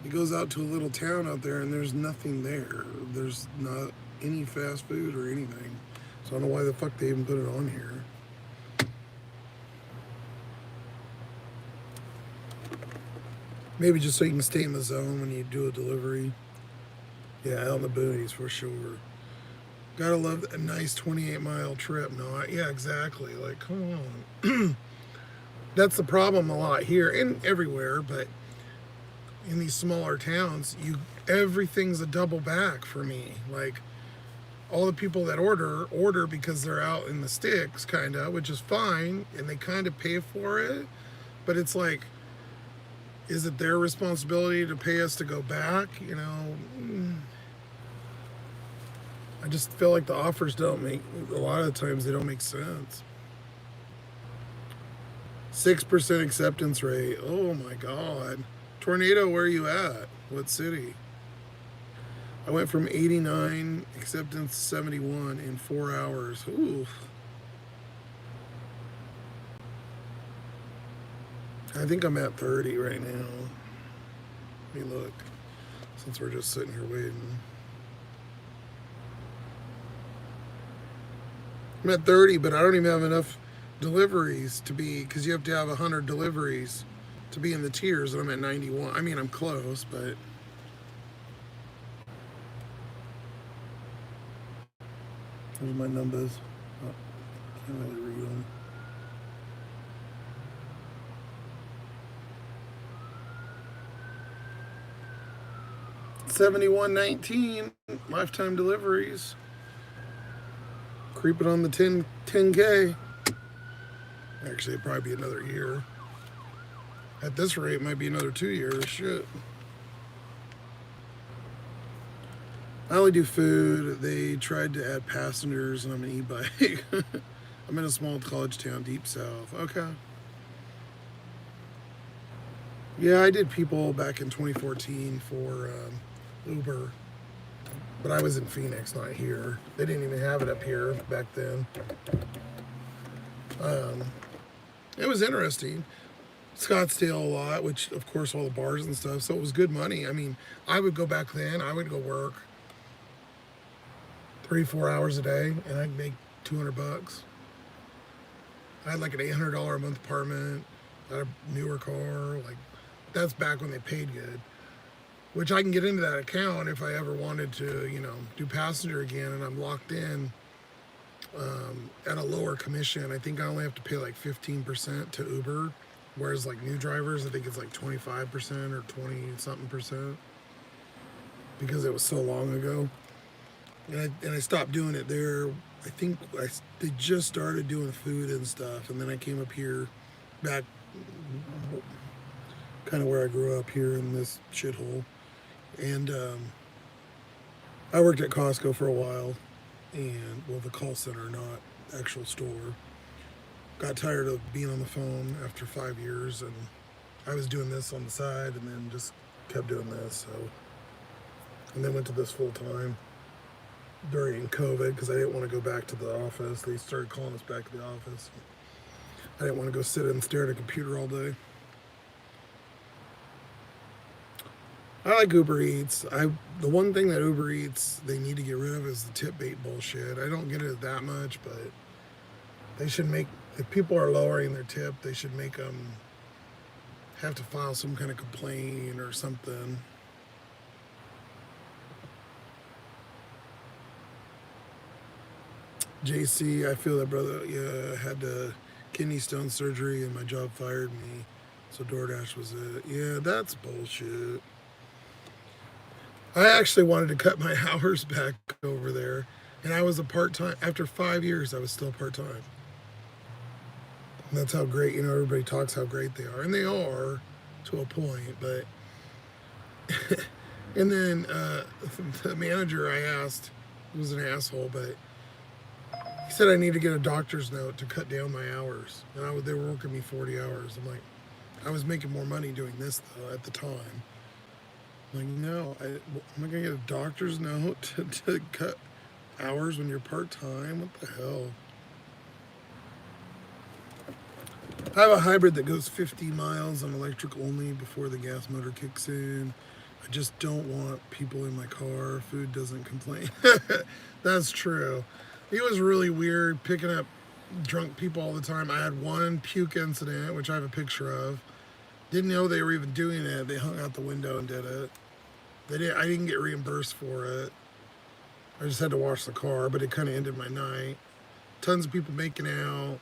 it goes out to a little town out there, and there's nothing there. There's not any fast food or anything. So I don't know why the fuck they even put it on here. Maybe just so you can stay in the zone when you do a delivery. Yeah, out in the boonies for sure. Gotta love a nice 28-mile trip. No, yeah, exactly. Like, come on. That's the problem a lot here and everywhere, but in these smaller towns, everything's a double back for me. Like, all the people that order because they're out in the sticks, kind of, which is fine, and they kind of pay for it. But it's like, is it their responsibility to pay us to go back? You know, I just feel like the offers don't make, a lot of the times they don't make sense. 6% acceptance rate. Oh my God. Tornado, where are you at? What city? I went from 89 acceptance to 71 in 4 hours. Ooh. I think I'm at 30 right now. Let me look, since we're just sitting here waiting. I'm at 30, but I don't even have enough deliveries to be, because you have to have 100 deliveries to be in the tiers, and I'm at 91. I mean, I'm close, but there's my numbers. Oh, can't really read them. $71.19 lifetime deliveries. Creeping on the 10K. Actually, it'd probably be another year. At this rate, it might be another 2 years. Shit. I only do food. They tried to add passengers, and I'm an e-bike. I'm in a small college town, deep south. Okay. Yeah, I did people back in 2014 for Uber. But I was in Phoenix, not here. They didn't even have it up here back then. It was interesting. Scottsdale a lot, which of course all the bars and stuff. So it was good money. I mean, I would go back then. I would go work 3-4 hours a day, and I'd make 200 bucks. I had like an $800 a month apartment, I had a newer car. Like, that's back when they paid good. Which I can get into that account if I ever wanted to, you know, do passenger again, and I'm locked in at a lower commission. I think I only have to pay like 15% to Uber, whereas like new drivers, I think it's like 25% or 20-something percent, because it was so long ago. And I stopped doing it there. I think they just started doing food and stuff, and then I came up here, back kind of where I grew up here in this shithole. And I worked at Costco for a while, and well, the call center, not actual store. Got tired of being on the phone after 5 years, and I was doing this on the side, and then just kept doing this. So, and then went to this full time during COVID because I didn't want to go back to the office. They started calling us back to the office. I didn't want to go sit and stare at a computer all day. I like Uber Eats. The one thing that Uber Eats they need to get rid of is the tip bait bullshit. I don't get it that much, but they should make, if people are lowering their tip, they should make them have to file some kind of complaint or something. JC, I feel that, brother. Yeah, I had kidney stone surgery and my job fired me. So DoorDash was it. Yeah, that's bullshit. I actually wanted to cut my hours back over there. And I was a part-time. After 5 years, I was still part-time. And that's how great, everybody talks how great they are. And they are to a point. But, and then the manager I asked was an asshole, but he said I need to get a doctor's note to cut down my hours. And they were working me 40 hours. I'm like, I was making more money doing this, though, at the time. I'm like, no, I'm not going to get a doctor's note to cut hours when you're part-time. What the hell? I have a hybrid that goes 50 miles on electric only before the gas motor kicks in. I just don't want people in my car. Food doesn't complain. That's true. It was really weird picking up drunk people all the time. I had one puke incident, which I have a picture of. Didn't know they were even doing it. They hung out the window and did it. I didn't get reimbursed for it. I just had to wash the car, but it kind of ended my night. Tons of people making out.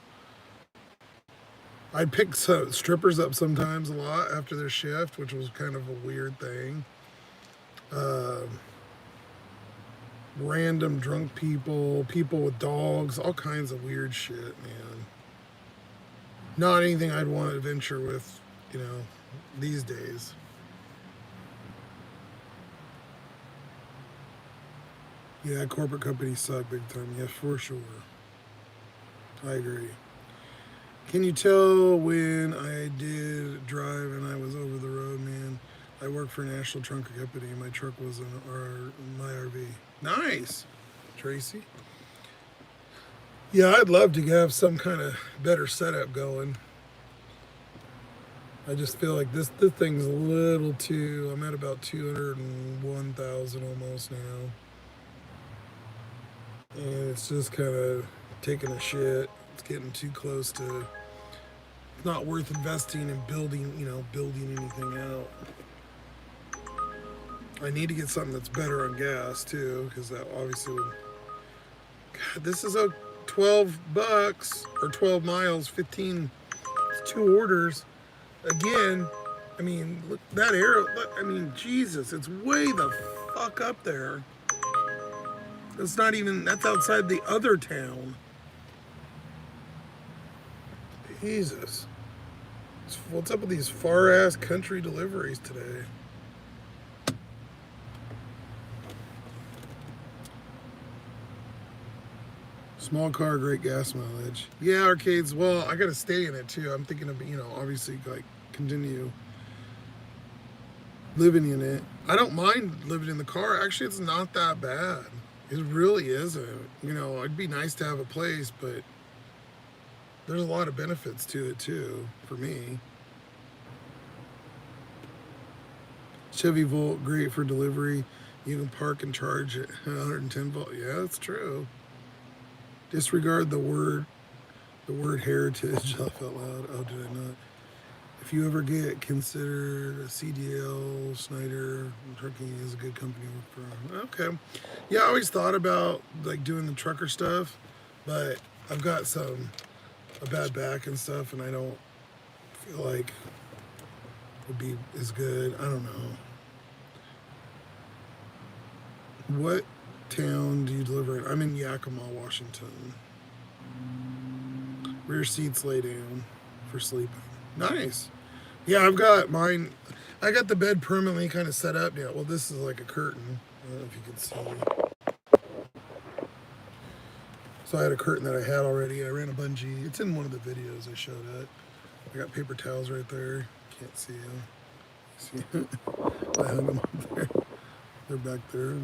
I'd pick strippers up sometimes a lot after their shift, which was kind of a weird thing. Random drunk people, people with dogs, all kinds of weird shit, man. Not anything I'd want to venture with, these days. Yeah, corporate companies suck big time. Yeah, for sure. I agree. Can you tell when I did drive and I was over the road, man? I work for a national trunk company and my truck was my RV. Nice, Tracy. Yeah, I'd love to have some kind of better setup going. I just feel like this thing's a little too, I'm at about 201,000 almost now. And it's just kind of taking a shit. It's getting too close to not worth investing in building anything out. I need to get something that's better on gas too, because that obviously would. God, this is a $12 or 12 miles, 15. It's 2 orders. Again, I mean, look, that arrow. I mean, Jesus, it's way the fuck up there. That's not even. That's outside the other town. Jesus. What's up with these far-ass country deliveries today? Small car, great gas mileage. Yeah, arcades. Well, I got to stay in it too. I'm thinking of, obviously like continue living in it. I don't mind living in the car. Actually, it's not that bad. It really isn't. It'd be nice to have a place, but there's a lot of benefits to it too, for me. Chevy Volt, great for delivery. You can park and charge at 110 volt. Yeah, that's true. Disregard the word heritage. I felt loud. Oh, did I not? If you ever get considered a CDL, Snyder Trucking is a good company to work for. Okay. Yeah, I always thought about like doing the trucker stuff, but I've got a bad back and stuff, and I don't feel like it would be as good. I don't know. What town do you deliver in? I'm in Yakima, Washington. Rear seats lay down for sleeping. Nice. Yeah, I've got mine. I got the bed permanently kind of set up now. Well, this is like a curtain. I don't know if you can see. So I had a curtain that I had already. I ran a bungee. It's in one of the videos I showed it. I got paper towels right there. Can't see them. See? I hung them up there. They're back there.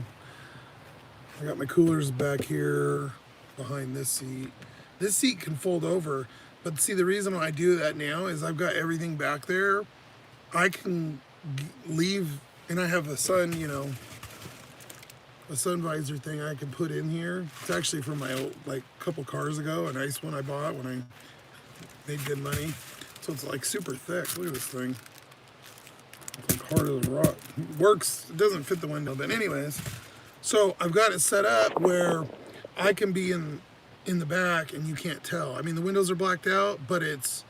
I got my coolers back here behind this seat. This seat can fold over, but see, the reason why I do that now is I've got everything back there. I can leave, and I have a sun visor thing I can put in here. It's actually from my old, couple cars ago, a nice one I bought when I made good money. So it's like super thick. Look at this thing. It's like hard as a rock. Works, it doesn't fit the window, but anyways. So I've got it set up where I can be in the back and you can't tell. I mean, the windows are blacked out, but it's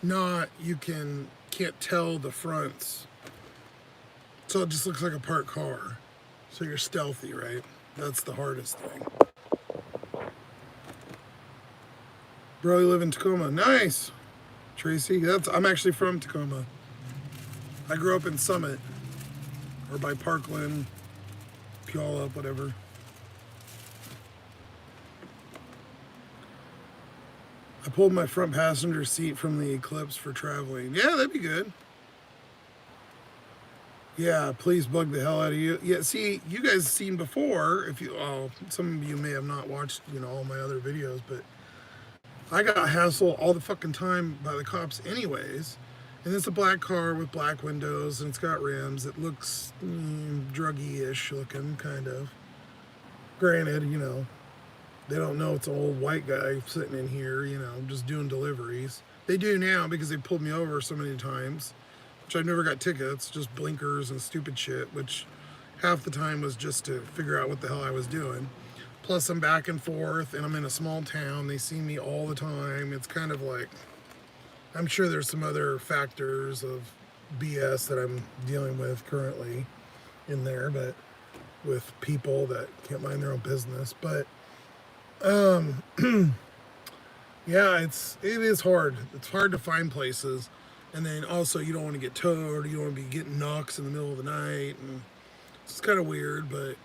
not, can't tell the fronts. So it just looks like a parked car. So you're stealthy, right? That's the hardest thing. Bro, you live in Tacoma. Nice, Tracy. I'm actually from Tacoma. I grew up in Summit, or by Parkland, Puyallup, whatever. I pulled my front passenger seat from the Eclipse for traveling. Yeah, that'd be good. Yeah, please bug the hell out of you. Yeah, see, you guys seen before, some of you may have not watched, all my other videos, but I got hassled all the fucking time by the cops anyways. And it's a black car with black windows and it's got rims. It looks druggy-ish looking, kind of. Granted, they don't know it's an old white guy sitting in here, just doing deliveries. They do now because they pulled me over so many times, which I never got tickets, just blinkers and stupid shit, which half the time was just to figure out what the hell I was doing. Plus I'm back and forth and I'm in a small town. They see me all the time. It's kind of like, I'm sure there's some other factors of BS that I'm dealing with currently in there, but with people that can't mind their own business. But yeah, it is hard. It's hard to find places. And then also you don't want to get towed, you don't want to be getting knocks in the middle of the night, and it's kind of weird, but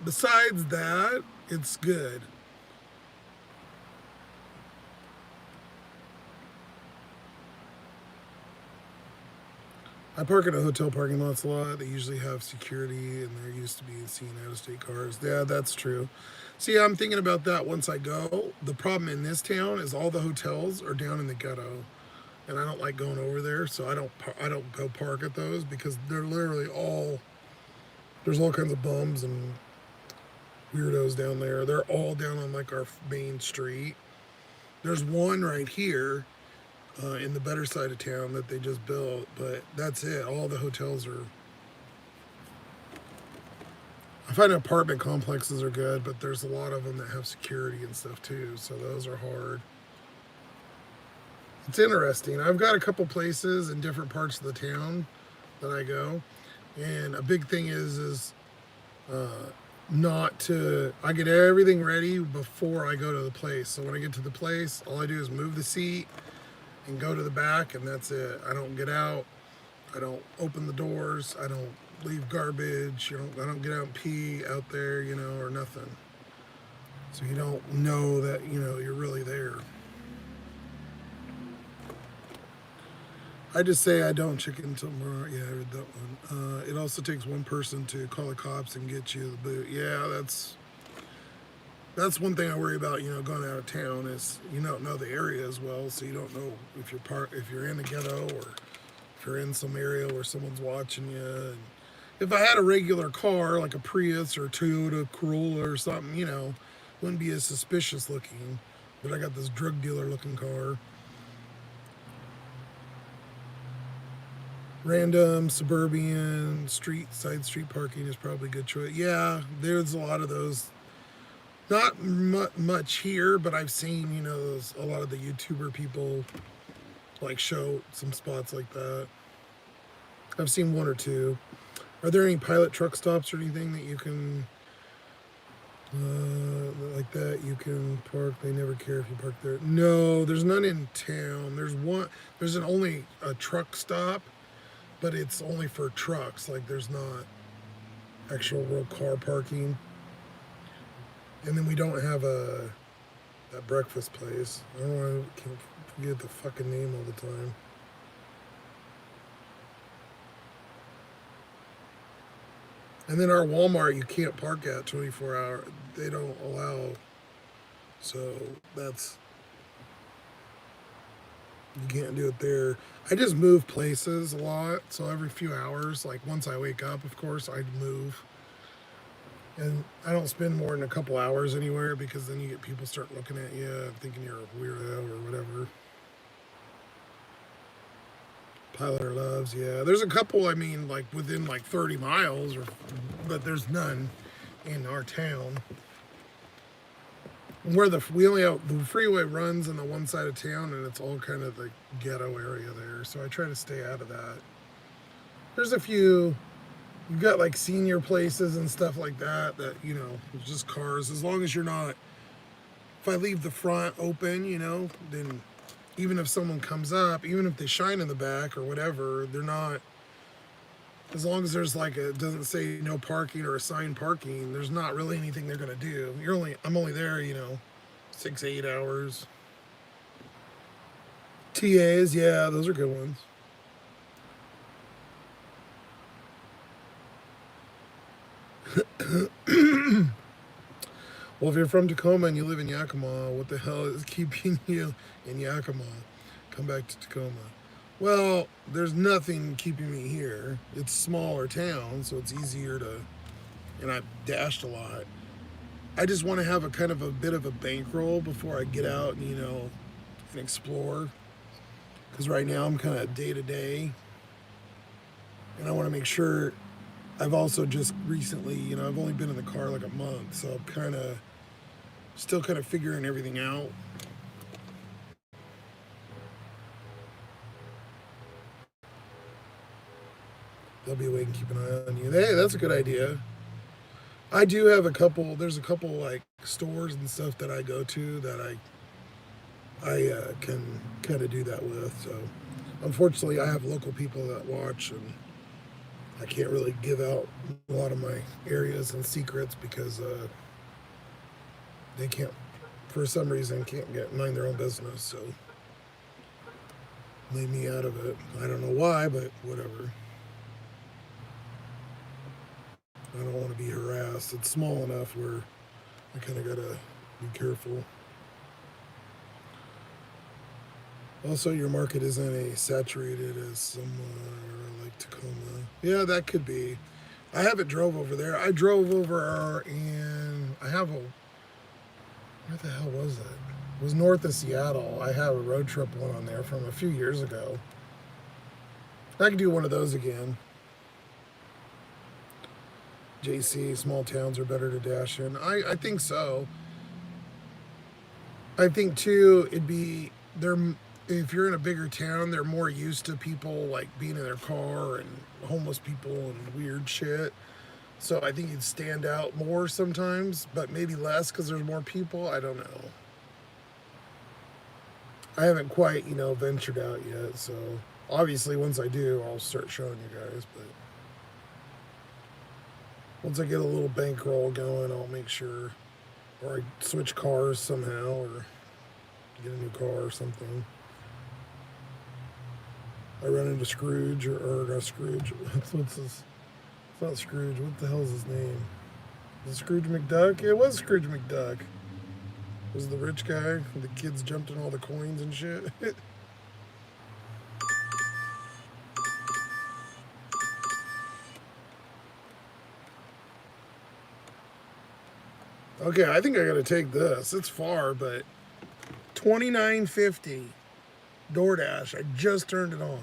besides that, it's good. I park in a hotel parking lots a lot. They usually have security, and they're used to being seen out-of-state cars. Yeah, that's true. See, I'm thinking about that once I go. The problem in this town is all the hotels are down in the ghetto, and I don't like going over there, so I don't go park at those because they're literally there's all kinds of bums and weirdos down there. They're all down on like our main street. There's one right here in the better side of town that they just built, but that's it. All the hotels are. I find apartment complexes are good, but there's a lot of them that have security and stuff too, so those are hard. It's interesting. I've got a couple places in different parts of the town that I go, and a big thing is I get everything ready before I go to the place. So when I get to the place, all I do is move the seat and go to the back, and that's it. I don't get out. I don't open the doors. I don't leave garbage. I don't get out and pee out there, or nothing. So you don't know that, you're really there. I just say I don't chicken tomorrow. Yeah, I read that one. It also takes one person to call the cops and get you the boot. Yeah, that's one thing I worry about. Going out of town is you don't know the area as well, so you don't know if you're in a ghetto or if you're in some area where someone's watching you. And if I had a regular car like a Prius or a Toyota Corolla or something, wouldn't be as suspicious looking. But I got this drug dealer looking car. Random suburban side street parking is probably a good choice. Yeah, there's a lot of those. Not much here, but I've seen a lot of the YouTuber people like show some spots like that. I've seen one or two. Are there any pilot truck stops or anything that you can like that you can park? They never care if you park there. No, there's none in town. There's only a truck stop, but it's only for trucks. Like there's not actual real car parking. And then we don't have that breakfast place. I don't want to forget the fucking name all the time. And then our Walmart you can't park at 24 hours. They don't allow. So you can't do it there. I just move places a lot. So every few hours, like once I wake up, of course, I'd move. And I don't spend more than a couple hours anywhere because then you get people start looking at you and thinking you're a weirdo or whatever. Highlighter Loves, yeah. There's a couple, I mean, like within like 30 miles, but there's none in our town. Where we only have the freeway runs on the one side of town, and it's all kind of the ghetto area there. So I try to stay out of that. There's a few. You've got like senior places and stuff like that. That it's just cars. As long as you're not. If I leave the front open, then even if someone comes up, even if they shine in the back or whatever, they're not. As long as there's like it doesn't say no parking or assigned parking, there's not really anything they're gonna do. I'm only there, 6-8 hours. TAs, yeah, those are good ones. Well, if you're from Tacoma and you live in Yakima, what the hell is keeping you in Yakima? Come back to Tacoma. Well, there's nothing keeping me here. It's a smaller town, so it's easier to, and I've dashed a lot. I just want to have a kind of a bit of a bankroll before I get out and, and explore. Because right now I'm kind of day to day. And I want to make sure. I've also just recently, I've only been in the car like a month, so I'm still kind of figuring everything out. They'll be awake and keep an eye on you. Hey, that's a good idea. I do have there's a couple like stores and stuff that I go to that I can kind of do that with. So unfortunately I have local people that watch, and I can't really give out a lot of my areas and secrets because they can't, for some reason, can't mind their own business. So leave me out of it. I don't know why, but whatever. I don't want to be harassed. It's small enough where I kind of gotta be careful. Also, your market isn't as saturated as somewhere like Tacoma. Yeah, that could be. I haven't drove over there. I drove over and I have where the hell was it? It was north of Seattle. I have a road trip one on there from a few years ago. I could do one of those again. JC, small towns are better to dash in. I think so. I think too, if you're in a bigger town, they're more used to people like being in their car and homeless people and weird shit. So I think you'd stand out more sometimes, but maybe less because there's more people. I don't know. I haven't quite, ventured out yet. So obviously once I do, I'll start showing you guys. But once I get a little bankroll going, I'll make sure, or I switch cars somehow, or get a new car or something. I run into Scrooge, or not Scrooge. What's his? It's not Scrooge. What the hell is his name? Is it Scrooge McDuck? It was Scrooge McDuck. Was the rich guy? The kids jumped in all the coins and shit. Okay, I think I gotta take this. It's far, but $29.50 DoorDash. I just turned it on.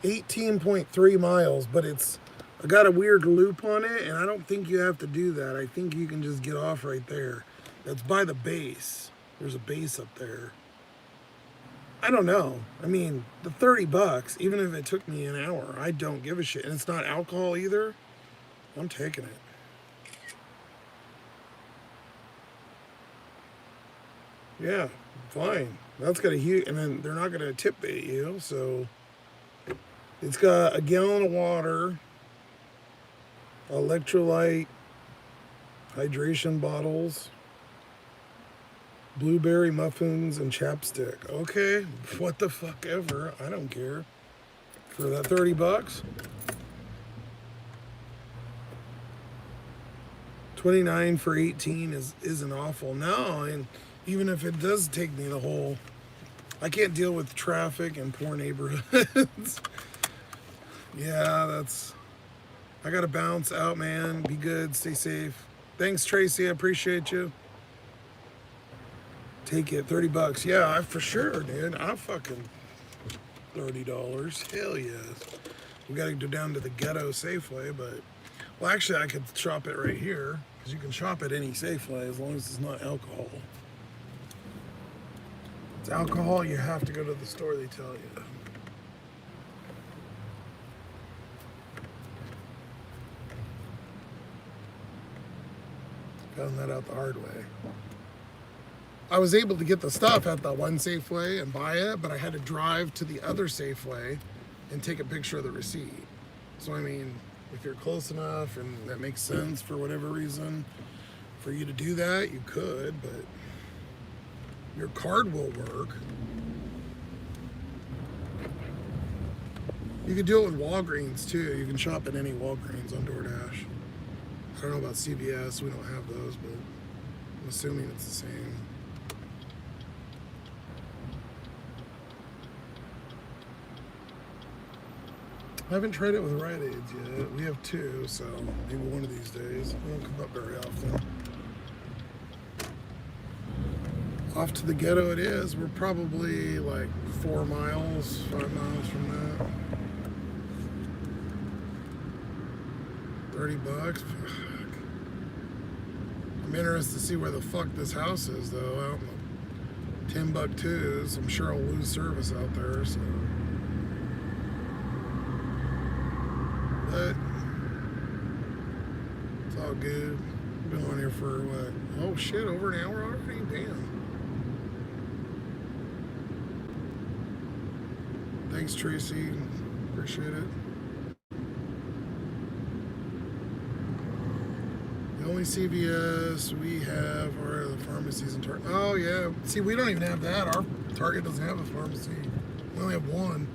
18.3 miles, but I got a weird loop on it, and I don't think you have to do that. I think you can just get off right there. That's by the base. There's a base up there. I don't know. I mean, the $30, even if it took me an hour, I don't give a shit. And it's not alcohol either. I'm taking it. Yeah, fine. That's got a huge, and then they're not going to tip bait you, so it's got a gallon of water, electrolyte, hydration bottles, blueberry muffins, and chapstick. Okay, what the fuck ever. I don't care. For that $30, 29 for 18 isn't awful. No, and even if it does take me the whole, I can't deal with traffic and poor neighborhoods. Yeah, I gotta bounce out, man. Be good, stay safe. Thanks, Tracy, I appreciate you. Take it, $30. Yeah, for sure, dude. I'm fucking $30. Hell yes. We gotta go down to the ghetto Safeway, but well, actually, I could shop it right here because you can shop at any Safeway as long as it's not alcohol. If it's alcohol, you have to go to the store. They tell you. Found that out the hard way. I was able to get the stuff at the one Safeway and buy it, but I had to drive to the other Safeway and take a picture of the receipt. So, I mean, if you're close enough and that makes sense for whatever reason for you to do that, you could, but your card will work. You could do it with Walgreens too. You can shop at any Walgreens on DoorDash. I don't know about CVS, we don't have those, but I'm assuming it's the same. I haven't tried it with Rite Aids yet. We have two, so maybe one of these days. We don't come up very often. Off to the ghetto it is. We're probably like 4 miles, 5 miles from that. $30. Fuck. I'm interested to see where the fuck this house is, though. Out in Timbuktu. I'm sure I'll lose service out there, so. But it's all good. Been on here for what? Oh shit, over an hour already? Damn. Thanks, Tracy. Appreciate it. The only CVS we have are the pharmacies and Target. Oh yeah. See, we don't even have that. Our Target doesn't have a pharmacy. We only have one.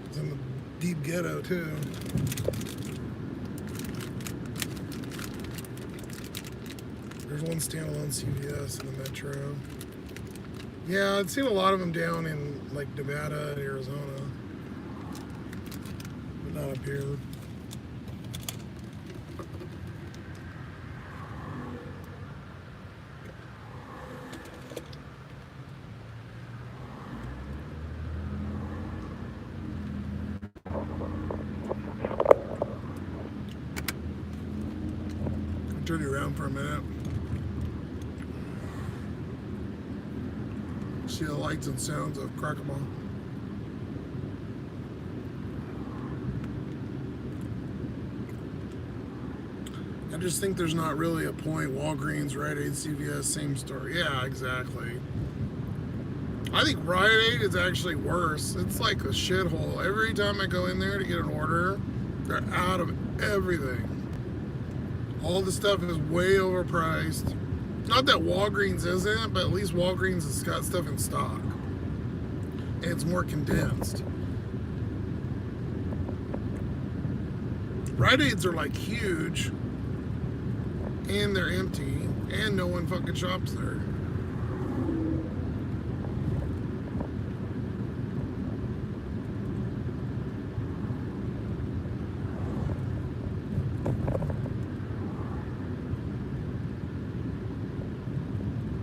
It's in the deep ghetto too. There's one standalone CVS in the metro. Yeah, I've seen a lot of them down in like Nevada and Arizona, but not up here. Turn you around for a minute. See the lights and sounds of Crackamore. I just think there's not really a point. Walgreens, Rite Aid, CVS, same store. Yeah, exactly. I think Rite Aid is actually worse. It's like a shithole. Every time I go in there to get an order, they're out of everything. All the stuff is way overpriced. Not that Walgreens isn't, but at least Walgreens has got stuff in stock. And it's more condensed. Rite Aids are like huge, and they're empty, and no one fucking shops there.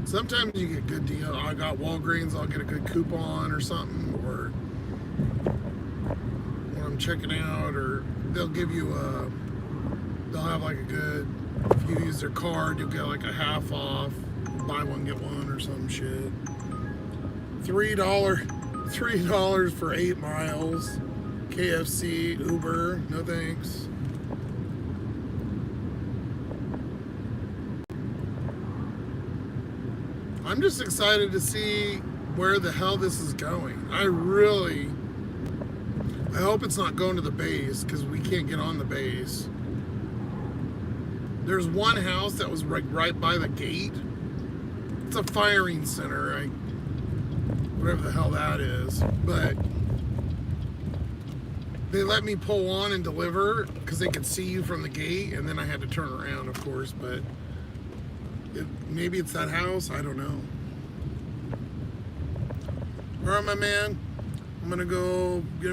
Sometimes you get good deal. I got Walgreens, I'll get a good coupon or something, or when I'm checking out, or they'll give you they'll have like a good, if you use their card, you'll get like a half off, buy one, get one or some shit. $3 for 8 miles. KFC, Uber, no thanks. I'm just excited to see where the hell this is going. I hope it's not going to the base, because we can't get on the base. There's one house that was right by the gate. It's a firing center, whatever the hell that is. But they let me pull on and deliver because they could see you from the gate, and then I had to turn around, of course, but maybe it's that house, I don't know. All right, my man, I'm gonna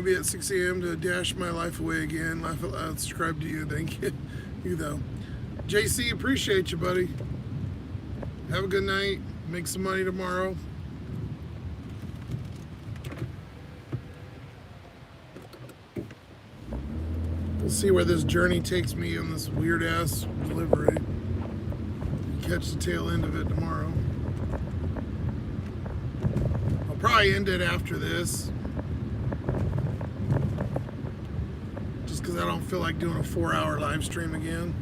be at 6 a.m. to dash my life away again. Subscribe to you, thank you. You though. JC, appreciate you, buddy. Have a good night. make some money tomorrow. We'll see where this journey takes me on this weird ass delivery. Catch the tail end of it tomorrow. I'll probably end it after this. Just because I don't feel like doing a 4-hour live stream again.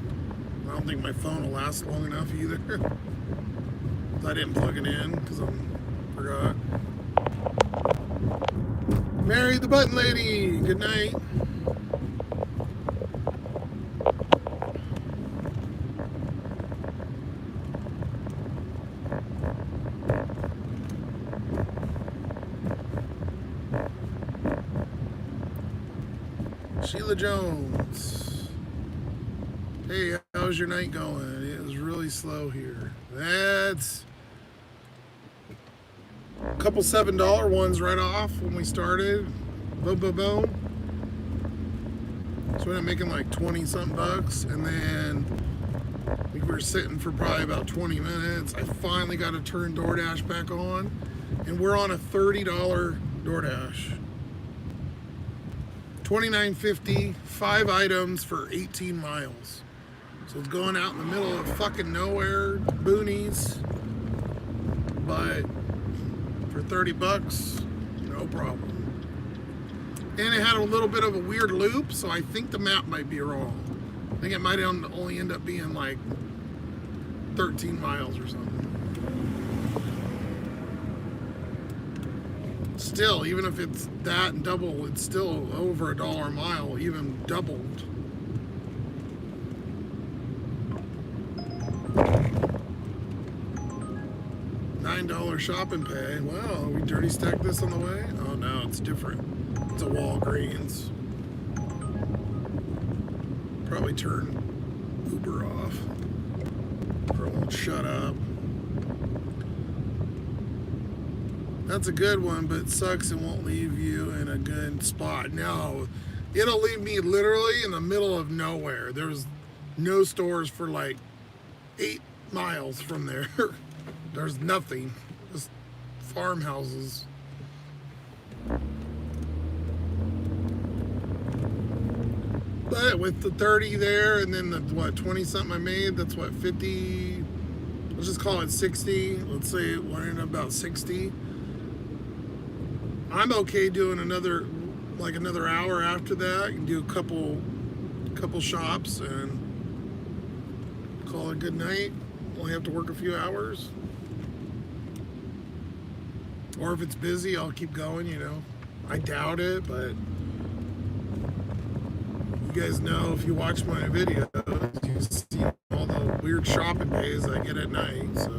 I don't think my phone will last long enough either. I didn't plug it in because I forgot. Mary the Button Lady, good night. Sheila Jones. Hey, how's your night going? It was really slow here. That's a couple $7 ones right off when we started. Boom, boom, boom. So we ended up making like 20 something bucks, and then I think we were sitting for probably about 20 minutes. I finally got to turn DoorDash back on, and we're on a $30 DoorDash. $29.50, 5 items for 18 miles. So it's going out in the middle of fucking nowhere, boonies. But for 30 bucks, no problem. And it had a little bit of a weird loop, so I think the map might be wrong. I think it might only end up being like 13 miles or something. Still, even if it's that and double, it's still over $1 a mile, even doubled. $9 shopping pay. Well, we dirty stacked this on the way? Oh no, it's different. It's a Walgreens. Probably turn Uber off. Or it won't shut up. That's a good one, but it sucks and won't leave you in a good spot. No, it'll leave me literally in the middle of nowhere. There's no stores for like 8 miles from there. There's nothing, just farmhouses. But with the 30 there and then the, what, 20 something I made, that's what, 50, let's just call it 60. Let's say it went in about 60. I'm okay doing another hour after that. You can do a couple shops and call it good night. Only have to work a few hours. Or if it's busy, I'll keep going, you know. I doubt it, but you guys know if you watch my videos, you see all the weird shopping days I get at night, so.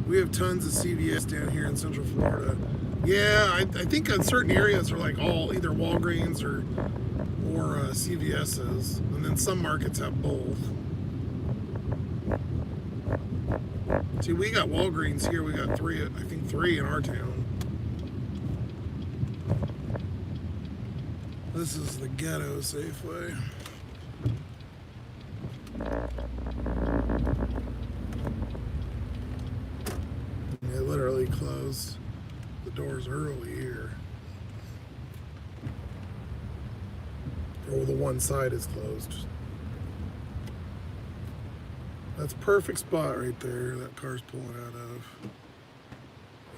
We have tons of CVS down here in Central Florida. Yeah, I think in certain areas are like all either Walgreens or CVS's, and then some markets have both. See, we got Walgreens here. We got 3, I think 3 in our town. This is the ghetto Safeway. They literally closed the doors early here. Or the one side is closed. That's a perfect spot right there that car's pulling out of.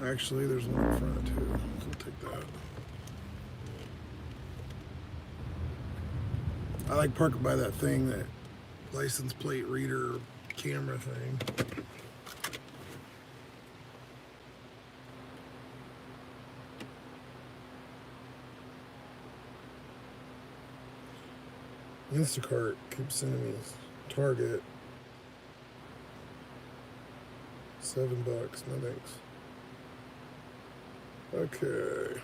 Actually, there's one in front too, so we'll take that. I like parking by that thing, that license plate reader camera thing. Instacart keeps sending me Target. $7, no thanks. Okay.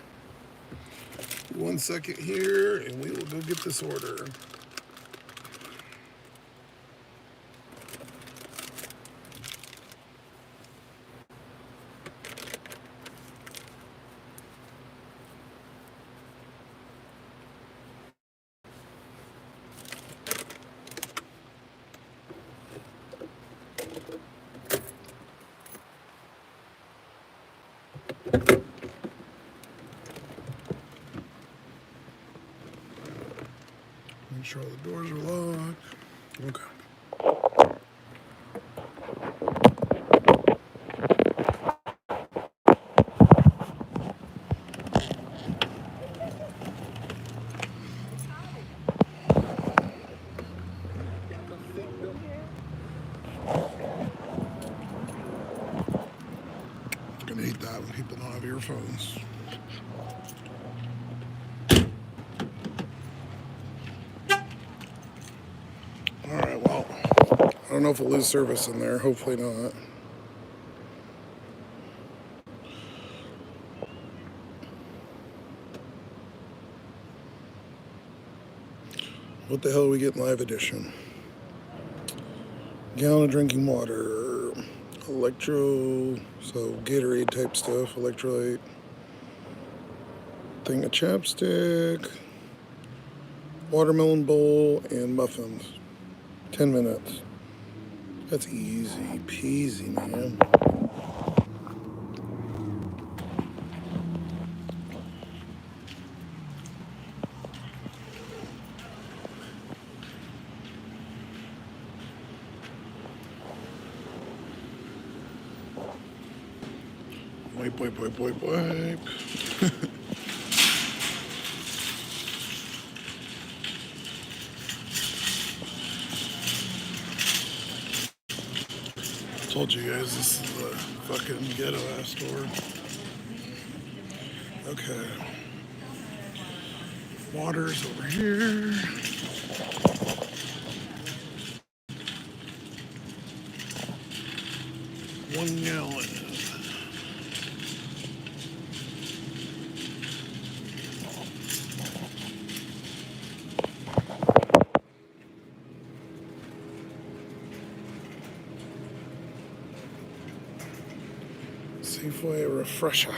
1 second here, and we will go get this order. Make sure all the doors are locked. Okay. Gonna hate that when people don't have earphones. Alright, well, I don't know if we'll lose service in there. Hopefully not. What the hell are we getting live edition? Gallon of drinking water, electro, so Gatorade type stuff, electrolyte, thing of chapstick, watermelon bowl, and muffins. 10 minutes. That's easy peasy, man. Wipe, wipe, wipe, wipe, wipe. Told you guys this is a fucking ghetto ass store. Okay. Water's over here. One gallon. Safeway refresher.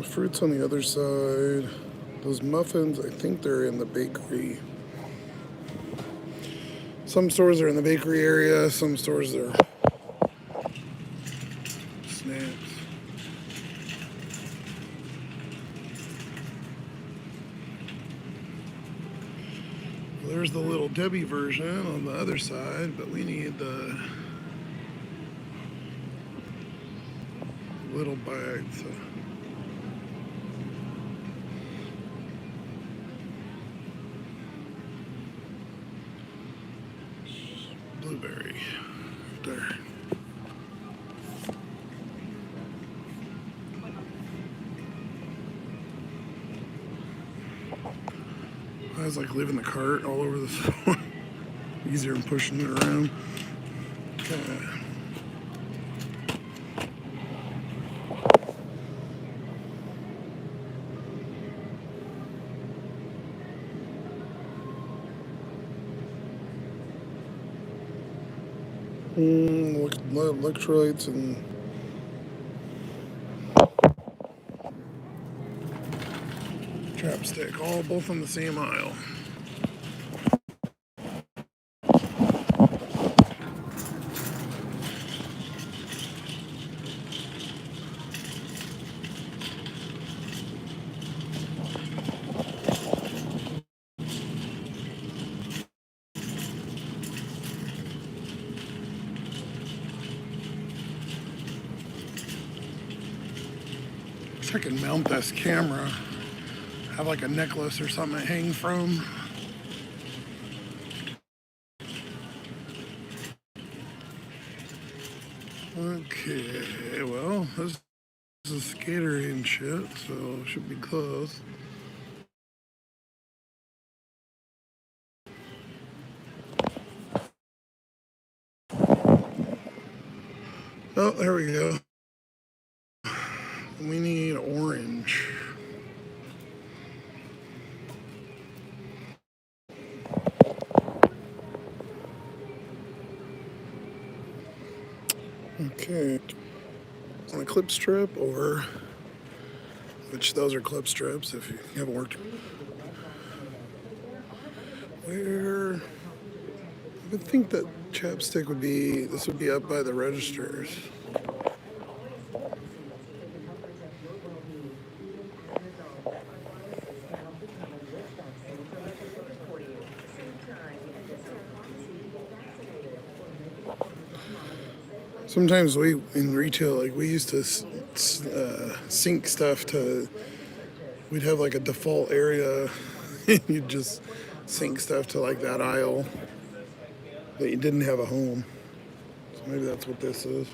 Fruits on the other side. Those muffins, I think they're in the bakery. Some stores are in the bakery area, some stores are snacks. Well, there's the Little Debbie version on the other side, but we need the little bites. Blueberry. There. I was like leaving the cart all over the floor. Easier than pushing it around. Okay. Electrolytes and chapstick, all both in the same aisle. Wish I could mount this camera. Have like a necklace or something to hang from. Okay, well, this is Gatorade and shit, so it should be close. Oh, there we go. We need orange. Okay. Okay. On a clip strip, or which those are clip strips if you haven't worked. Where I would think that chapstick would be, this would be up by the registers. Sometimes we, in retail, like we used to sync stuff to, we'd have like a default area and you'd just sync stuff to like that aisle that you didn't have a home. So maybe that's what this is.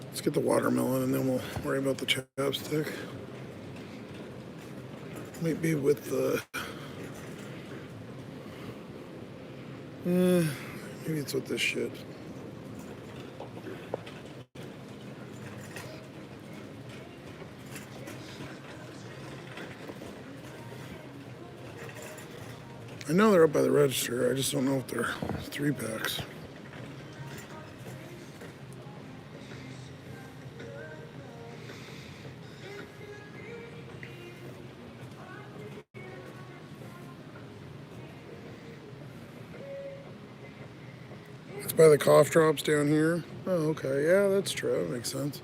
Let's get the watermelon and then we'll worry about the chapstick. Might be with the, maybe it's with this shit. I know they're up by the register, I just don't know if they're 3-packs. It's by the cough drops down here. Oh, okay, yeah, that's true, that makes sense.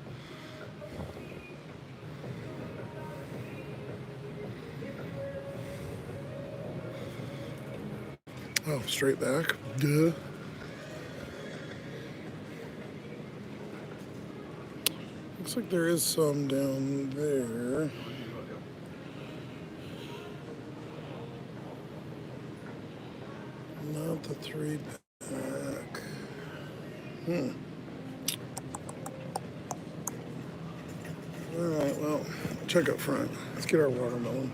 Oh, straight back. Duh. Looks like there is some down there. Not the 3-pack. Alright, well, check up front. Let's get our watermelon.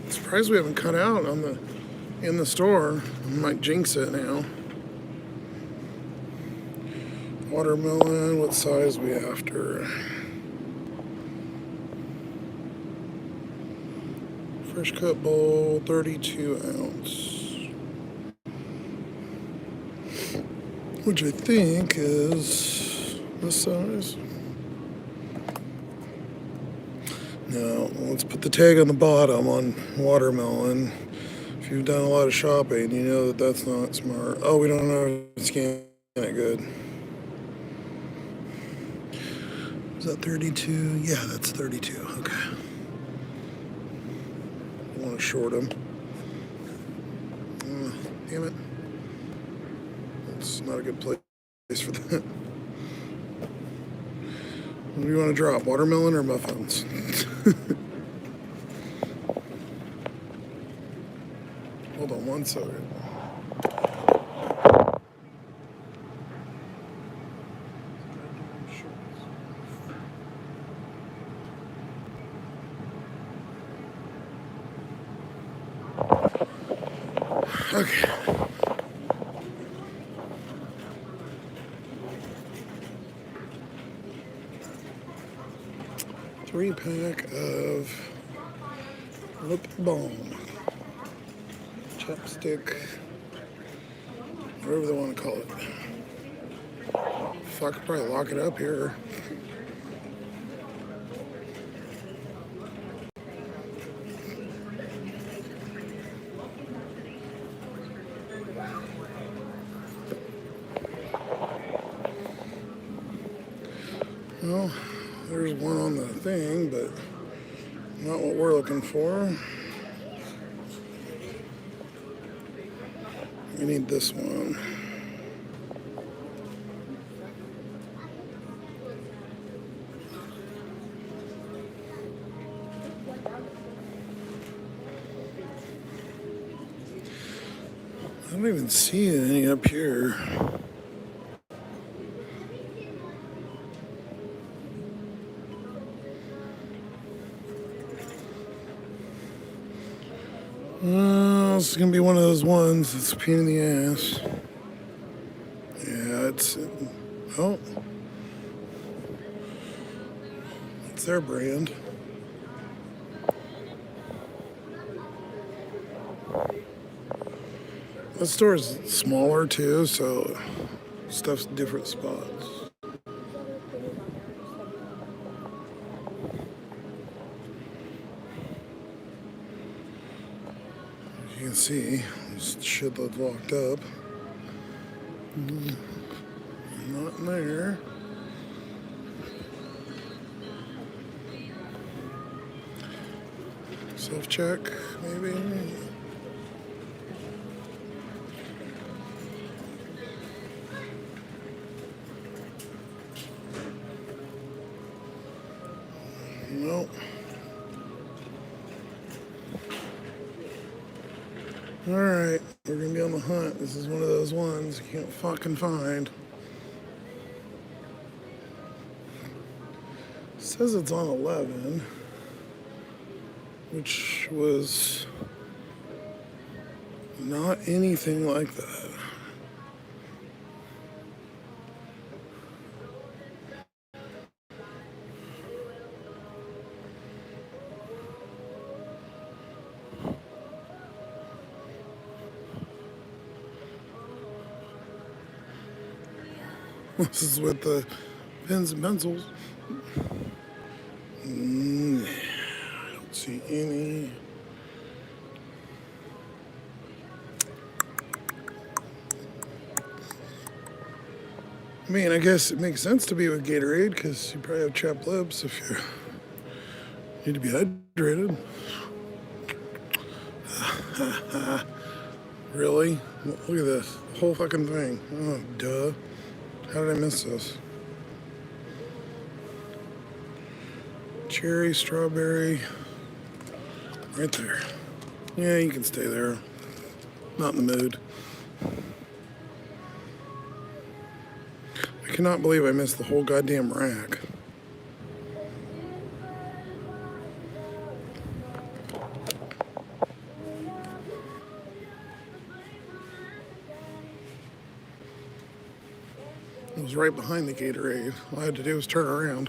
Surprised we haven't cut out on the in the store. I might jinx it now. Watermelon, what size we after? Fresh cut bowl, 32 ounce. Which I think is this size. Now, let's put the tag on the bottom on watermelon. If you've done a lot of shopping, you know that that's not smart. Oh, we don't know how to scan it good. Is that 32? Yeah, that's 32. Okay. I want to short them. Damn it. That's not a good place for that. What do you want to drop? Watermelon or muffins? Hold on one second. Okay. Three-pack of lip balm, chapstick, whatever they want to call it. Fuck, probably lock it up here. Well, there's one on the thing, but not what we're looking for. We need this one. I don't even see any up here. This is gonna be one of those ones that's a pain in the ass. Yeah, it's, oh, It's their brand. The store's smaller too, so stuff's different spots. As you can see, this shitload's locked up. Not in there. Self-check, maybe. Nope. Alright, we're gonna be on the hunt. This is one of those ones you can't fucking find. It says it's on 11, which was not anything like that. This is with the pens and pencils. I don't see any. I mean, I guess it makes sense to be with Gatorade because you probably have chapped lips if you need to be hydrated. Really? Look at this. The whole fucking thing. Oh, duh. How did I miss this? Cherry, strawberry. Right there. Yeah, you can stay there. Not in the mood. I cannot believe I missed the whole goddamn rack. It was right behind the Gatorade. All I had to do was turn around.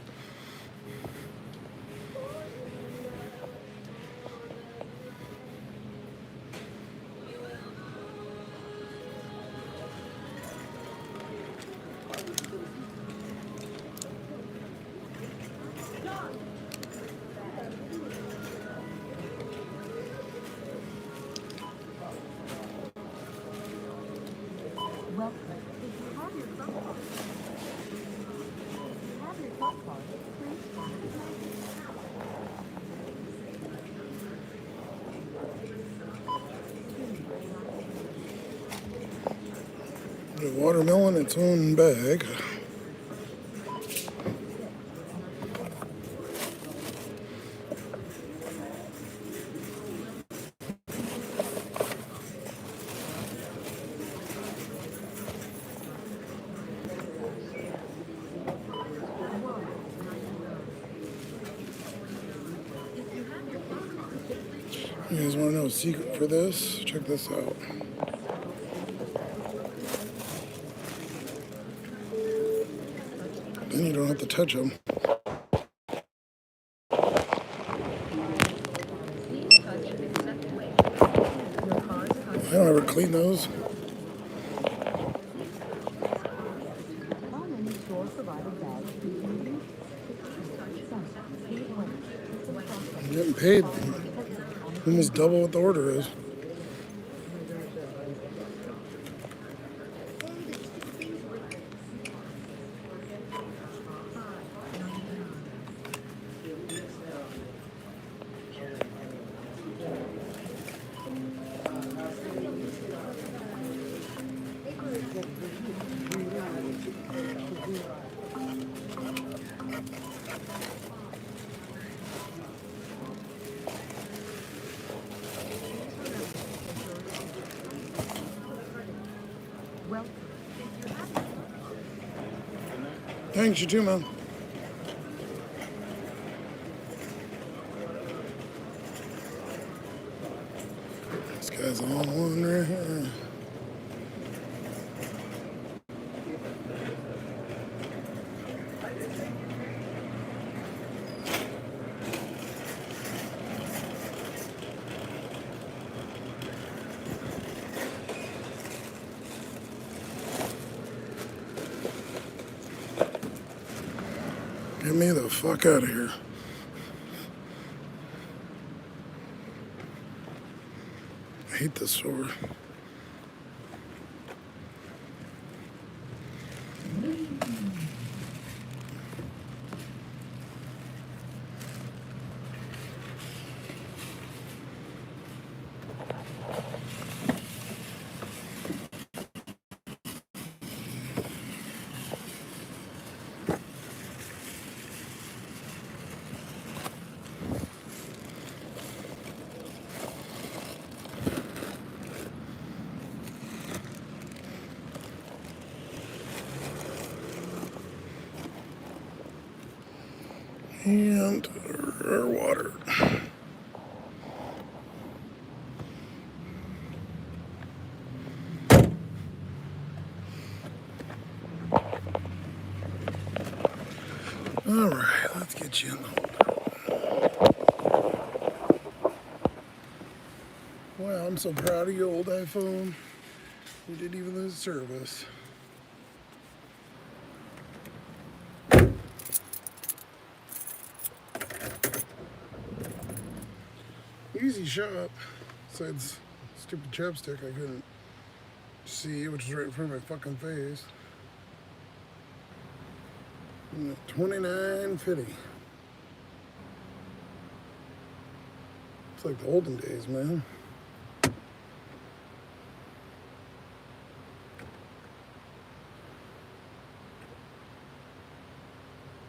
The watermelon, its own bag. You guys want to know a secret for this? Check this out. Then you don't have to touch them. I don't ever clean those. I'm getting paid almost double what the order is. Thanks, you too, man. This guy's on one right here. me the fuck out of here. I hate this store. And our water. All right, let's get you in the holder. Wow, I'm so proud of you, old iPhone. You didn't even lose service. Easy shop. Besides stupid chapstick I couldn't see, which was right in front of my fucking face. $29.50. It's like the olden days, man.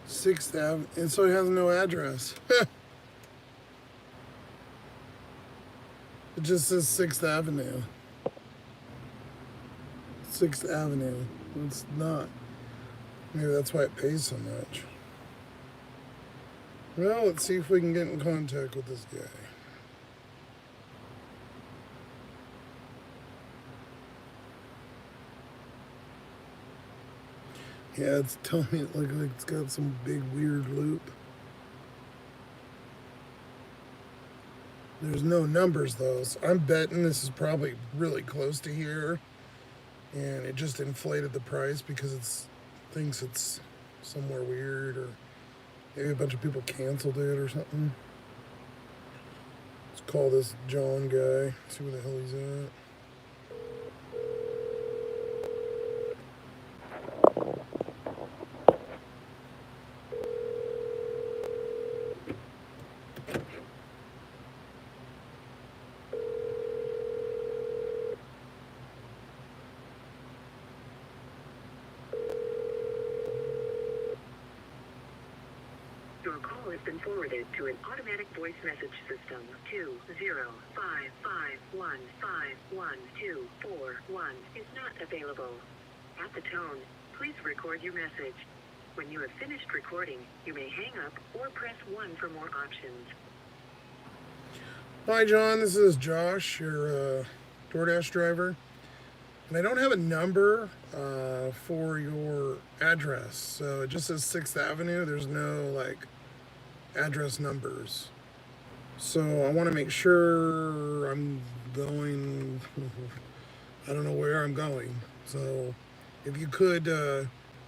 Sixth Avenue, and so it has no address. It just says 6th Avenue. 6th Avenue. It's not. Maybe that's why it pays so much. Well, let's see if we can get in contact with this guy. Yeah, it's telling me it looks like it's got some big weird loop. There's no numbers though, so I'm betting this is probably really close to here, and it just inflated the price because it thinks it's somewhere weird, or maybe a bunch of people canceled it or something. Let's call this John guy, see where the hell he's at. Your call has been forwarded to an automatic voice message system. 20551511241 is not available. At the tone, please record your message. When you have finished recording, you may hang up or press 1 for more options. Hi John, this is Josh, your DoorDash driver. And I don't have a number for your address. So it just says 6th Avenue. There's no like address numbers. So I want to make sure I'm going, I don't know where I'm going. So if you could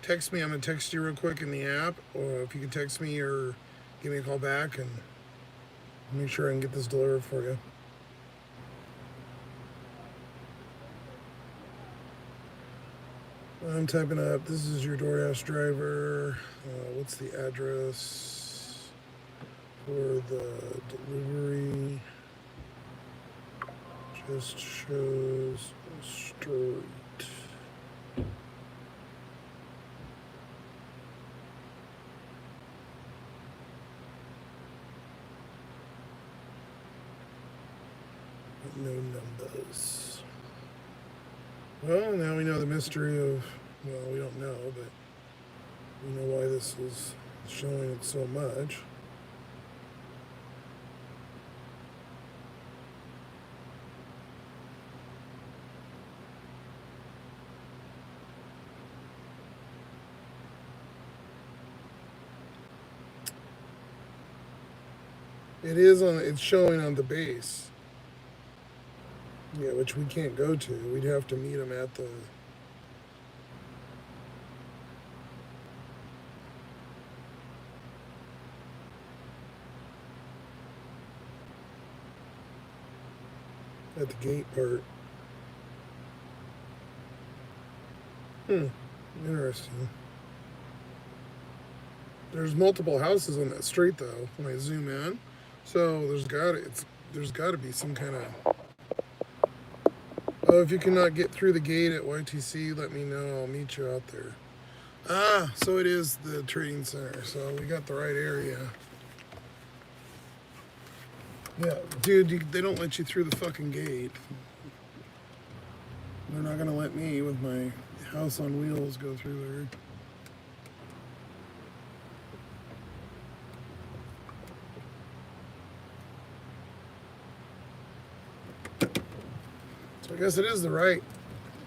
text me, I'm going to text you real quick in the app. Or if you could text me or give me a call back and make sure I can get this delivered for you. I'm typing up, this is your DoorDash driver. What's the address for the delivery? Just shows a street. No numbers. Well, now we know the mystery of, well, we don't know, but we know why this is showing it so much. It is on, it's showing on the base. Yeah, which we can't go to. We'd have to meet them at the... at the gate part. Interesting. There's multiple houses on that street though when I zoom in, so there's got to be some kind of. Oh, if you cannot get through the gate at YTC, let me know. I'll meet you out there. Ah, so it is the trading center. So we got the right area. Yeah, dude, they don't let you through the fucking gate. They're not gonna let me with my house on wheels go through there. So I guess it is the right.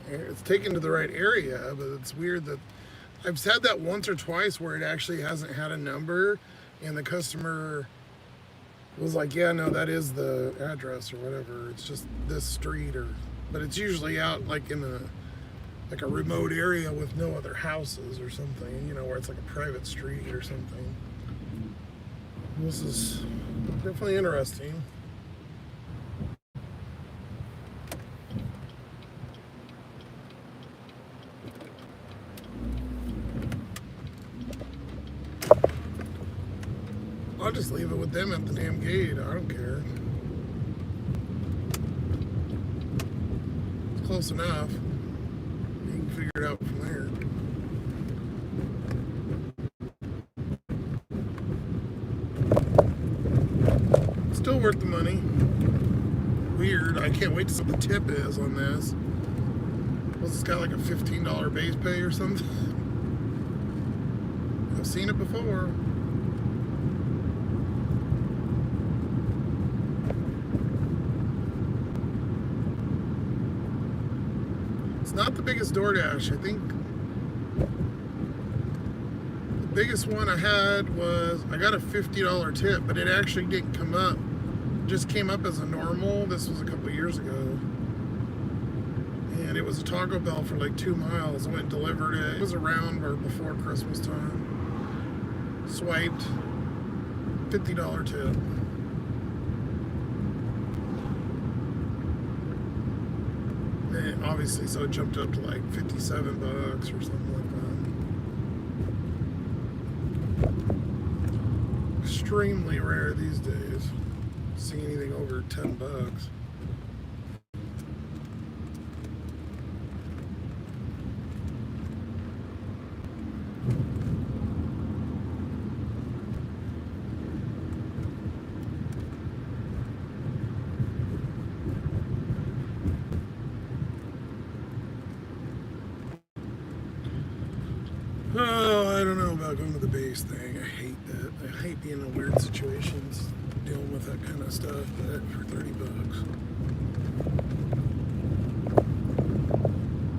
It's taken to the right area, but it's weird that I've said that once or twice where it actually hasn't had a number, and the customer was like, "Yeah, no, that is the address or whatever. It's just this street or." But it's usually out like in a remote area with no other houses or something, you know, where it's like a private street or something. This is definitely interesting. I'll just leave it with them at the damn gate. I don't care. It's close enough. You can figure it out from there. Still worth the money. Weird. I can't wait to see what the tip is on this. Was this got like a $15 base pay or something? I've seen it before. It's not the biggest DoorDash. I think the biggest one I had was I got a $50 tip, but it actually didn't come up. It just came up as a normal. This was a couple of years ago. And it was a Taco Bell for like 2 miles. I went and delivered it. It was around or before Christmas time. Swiped. $50 tip. And obviously, so it jumped up to like $57 or something like that. Extremely rare these days. See anything over $10. Oh, I don't know about going to the base thing. I hate that. I hate being in weird situations, dealing with that kind of stuff, but for $30.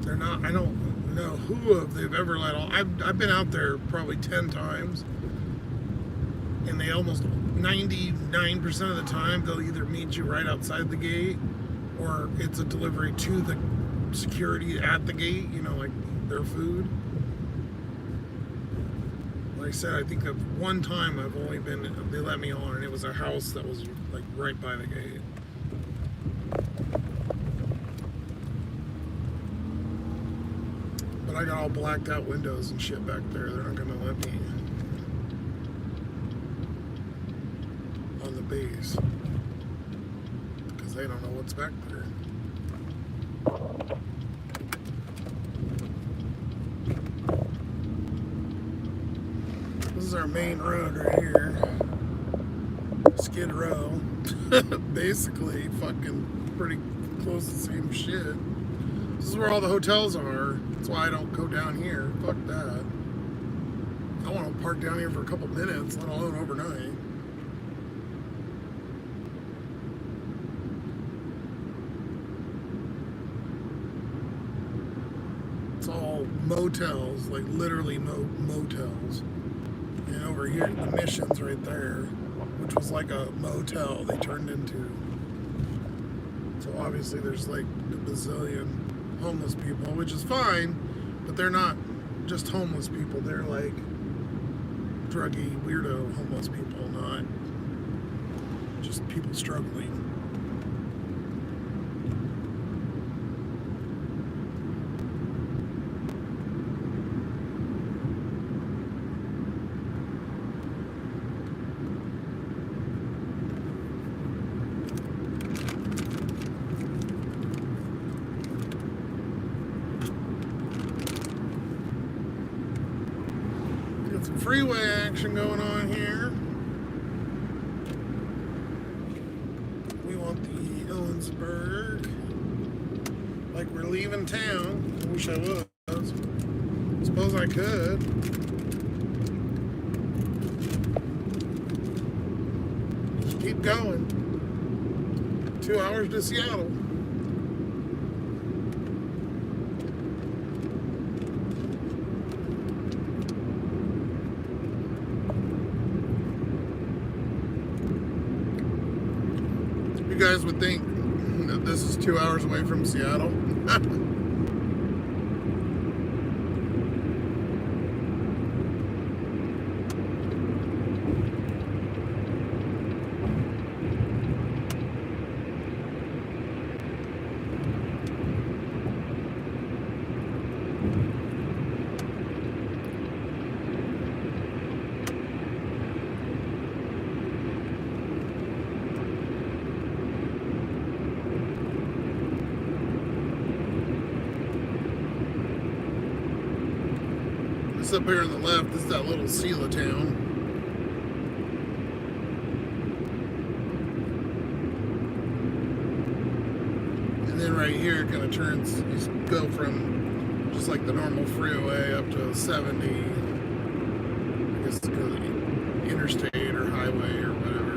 They're not, I don't know who they've ever let all. I've been out there probably 10 times, and they almost 99% of the time, they'll either meet you right outside the gate, or it's a delivery to the security at the gate, you know, like their food. Like I said, I think of one time I've only been, they let me on, and it was a house that was like right by the gate. But I got all blacked out windows and shit back there. They're not gonna let me on the base because they don't know what's back there. This is our main road right here. Skid Row. Basically, fucking pretty close to the same shit. This is where all the hotels are. That's why I don't go down here. Fuck that. I want to park down here for a couple minutes, let alone overnight. It's all motels, like literally motels. And over here, the Mission's right there, which was like a motel they turned into. So obviously there's like a bazillion homeless people, which is fine, but they're not just homeless people. They're like druggy, weirdo homeless people, not just people struggling. freeway action going on here. We want the Ellensburg. Like we're leaving town. I wish I was. Suppose I could. Just keep going. 2 hours to Seattle. You guys would think that this is 2 hours away from Seattle. This up here on the left, this is that little Sela town. And then right here it kind of turns, you go from just like the normal freeway up to 70. I guess it's because of interstate or highway or whatever.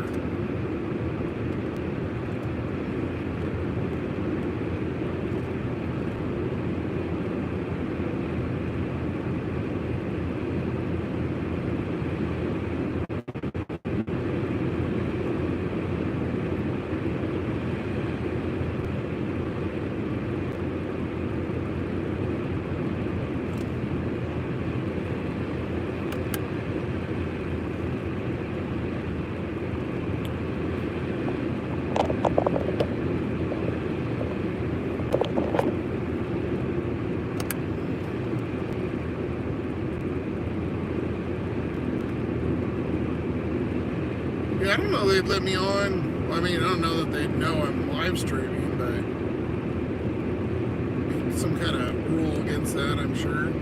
Yeah, I don't know they'd let me on. I mean, I don't know that they'd know I'm live streaming, but some kind of rule against that, I'm sure.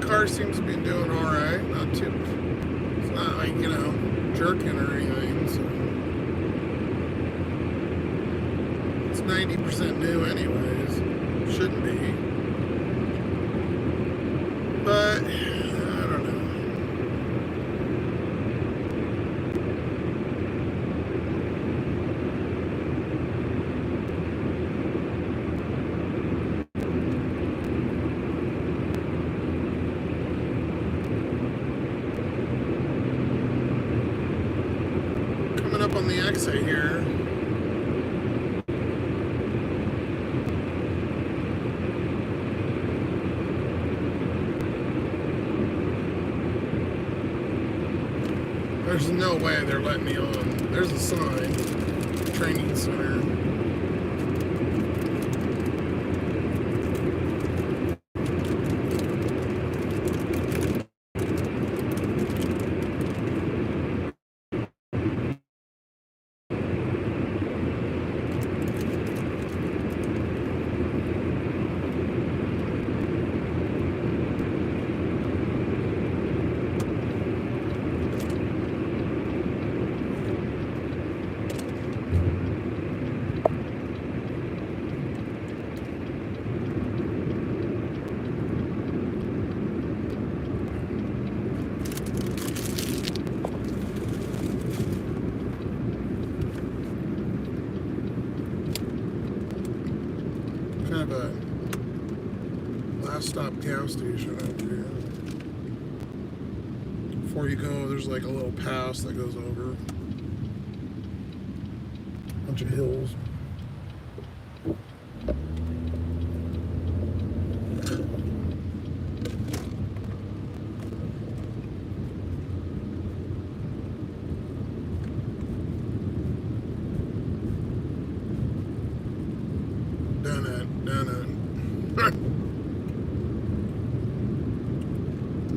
Car seems to be doing all right. Not too. It's not like, you know, jerking or anything. So it's 90% new, anyways. Shouldn't be. But I don't know. Up on the exit here. There's no way they're letting me on. There's a sign. Training center. Kind of a last stop gas station out here. Before you go, there's like a little pass that goes over a bunch of hills.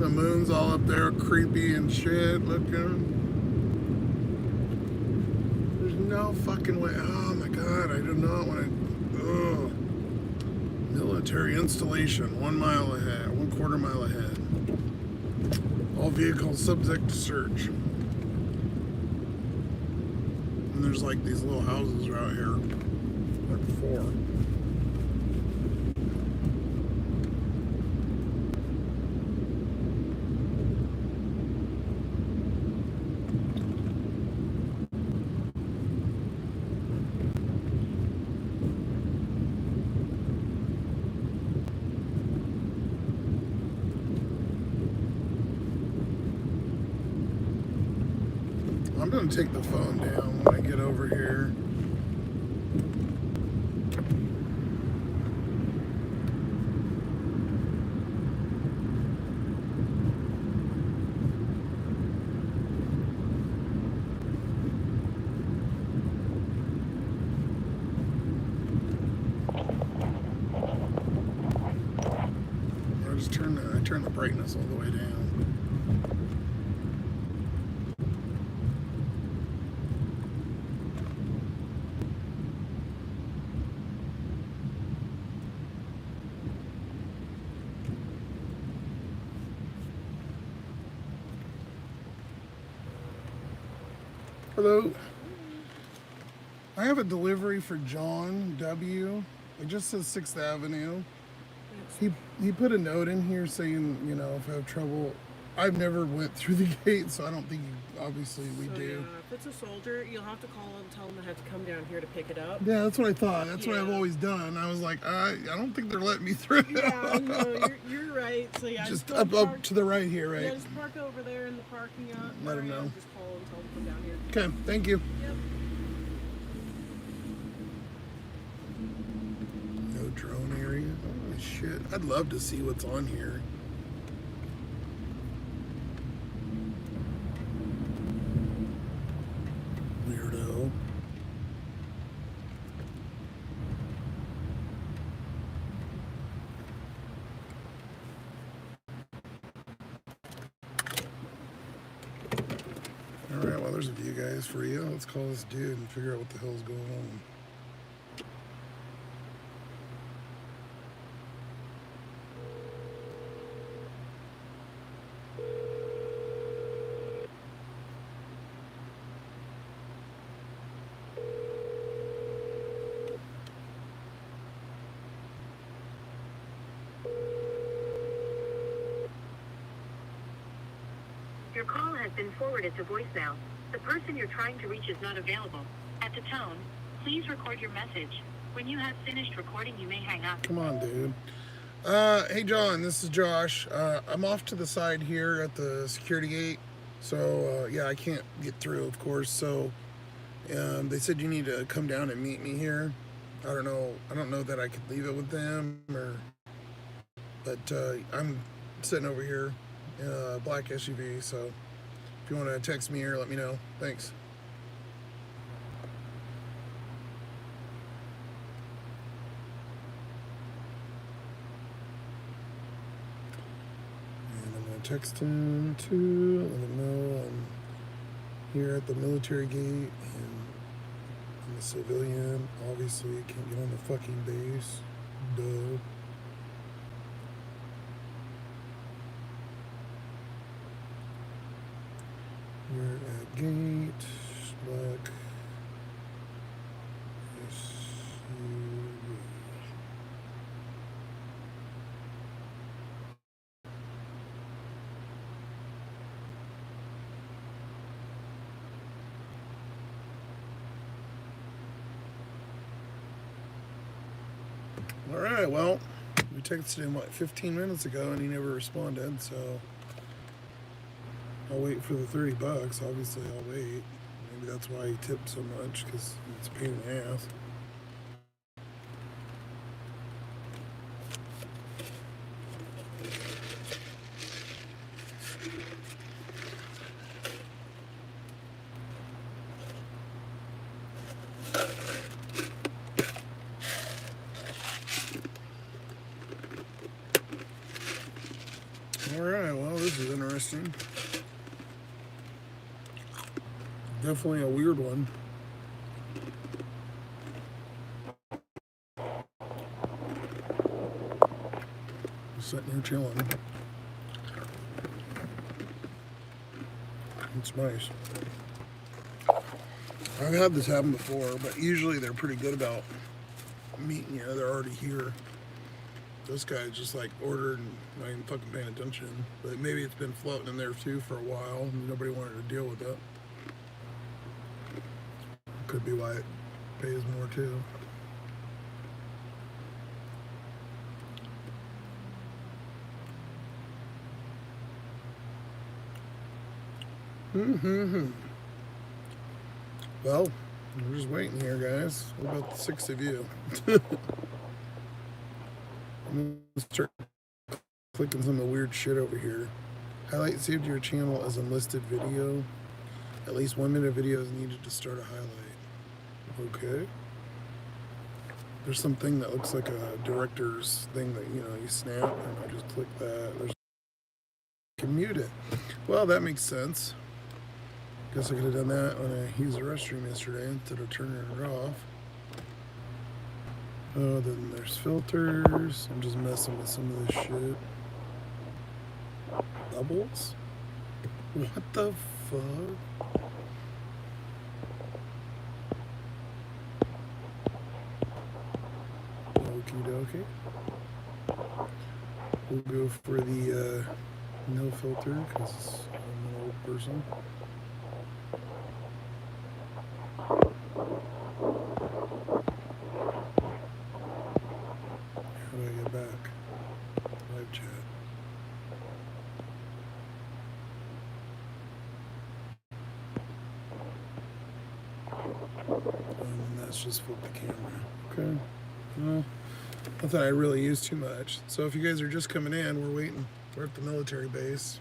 The moon's all up there, creepy and shit looking. There's no fucking way. Oh my god, I do not want to. Ugh. Military installation, 1 mile ahead, 1/4 mile ahead. All vehicles subject to search. And there's like these little houses right here. Like 4. I'm gonna take the phone down when I get over here. I turn the brightness all the way down. Hello. I have a delivery for John W. It just says 6th Avenue. He put a note in here saying, you know, if I have trouble, I've never went through the gate, so I don't think obviously we do. Yeah, if it's a soldier, you'll have to call them, tell them they have to come down here to pick it up. Yeah, that's what I thought. That's what I've always done. I was like, I don't think they're letting me through. Yeah, no, you're right. So yeah, just go up to the right here, right? Yeah, just park over there in the parking lot. Let them know. Just call them, tell them to come down here. Okay, thank you. Yep. No drone area. Holy shit. I'd love to see what's on here. Weirdo. Alright, well there's a view guys for you. Let's call this dude and figure out what the hell's going on. Your call has been forwarded to voicemail. The person you're trying to reach is not available. At the tone, please record your message. When you have finished recording, you may hang up. Come on, dude. Hey, John, this is Josh. I'm off to the side here at the security gate. So, yeah, I can't get through, of course. So, they said you need to come down and meet me here. I don't know that I could leave it with them, but I'm sitting over here in a black SUV. So, if you want to text me here, let me know. Thanks. Text him to let him know I'm here at the military gate and I'm a civilian. Obviously, can't get on the fucking base. Duh. You're at gate. Black. All right, well, we texted him, 15 minutes ago, and he never responded, so I'll wait for the $30. Obviously, I'll wait. Maybe that's why he tipped so much, because it's a pain in the ass. Alright, well, this is interesting. Definitely a weird one. Just sitting here chilling. It's nice. I've had this happen before, but usually they're pretty good about meeting you. They're already here. This guy just like ordered and not even fucking paying attention. But maybe it's been floating in there too for a while and nobody wanted to deal with it. Could be why it pays more too. Well, we're just waiting here, guys. What about the 6 of you? I'm gonna start clicking some of the weird shit over here. Highlight saved to your channel as unlisted video. At least 1 minute video is needed to start a highlight. Okay. There's something that looks like a director's thing that, you snap, and I just click that. You can mute it. Well, that makes sense. Guess I could have done that when I used the restroom yesterday instead of turning it off. Oh, then there's filters. I'm just messing with some of this shit. Bubbles? What the fuck? Okie dokie. We'll go for the no filter because I'm an old person. How do I get back? Live chat. And that's just flip the camera. Okay. Well, nothing I really use too much. So if you guys are just coming in, we're waiting. We're at the military base,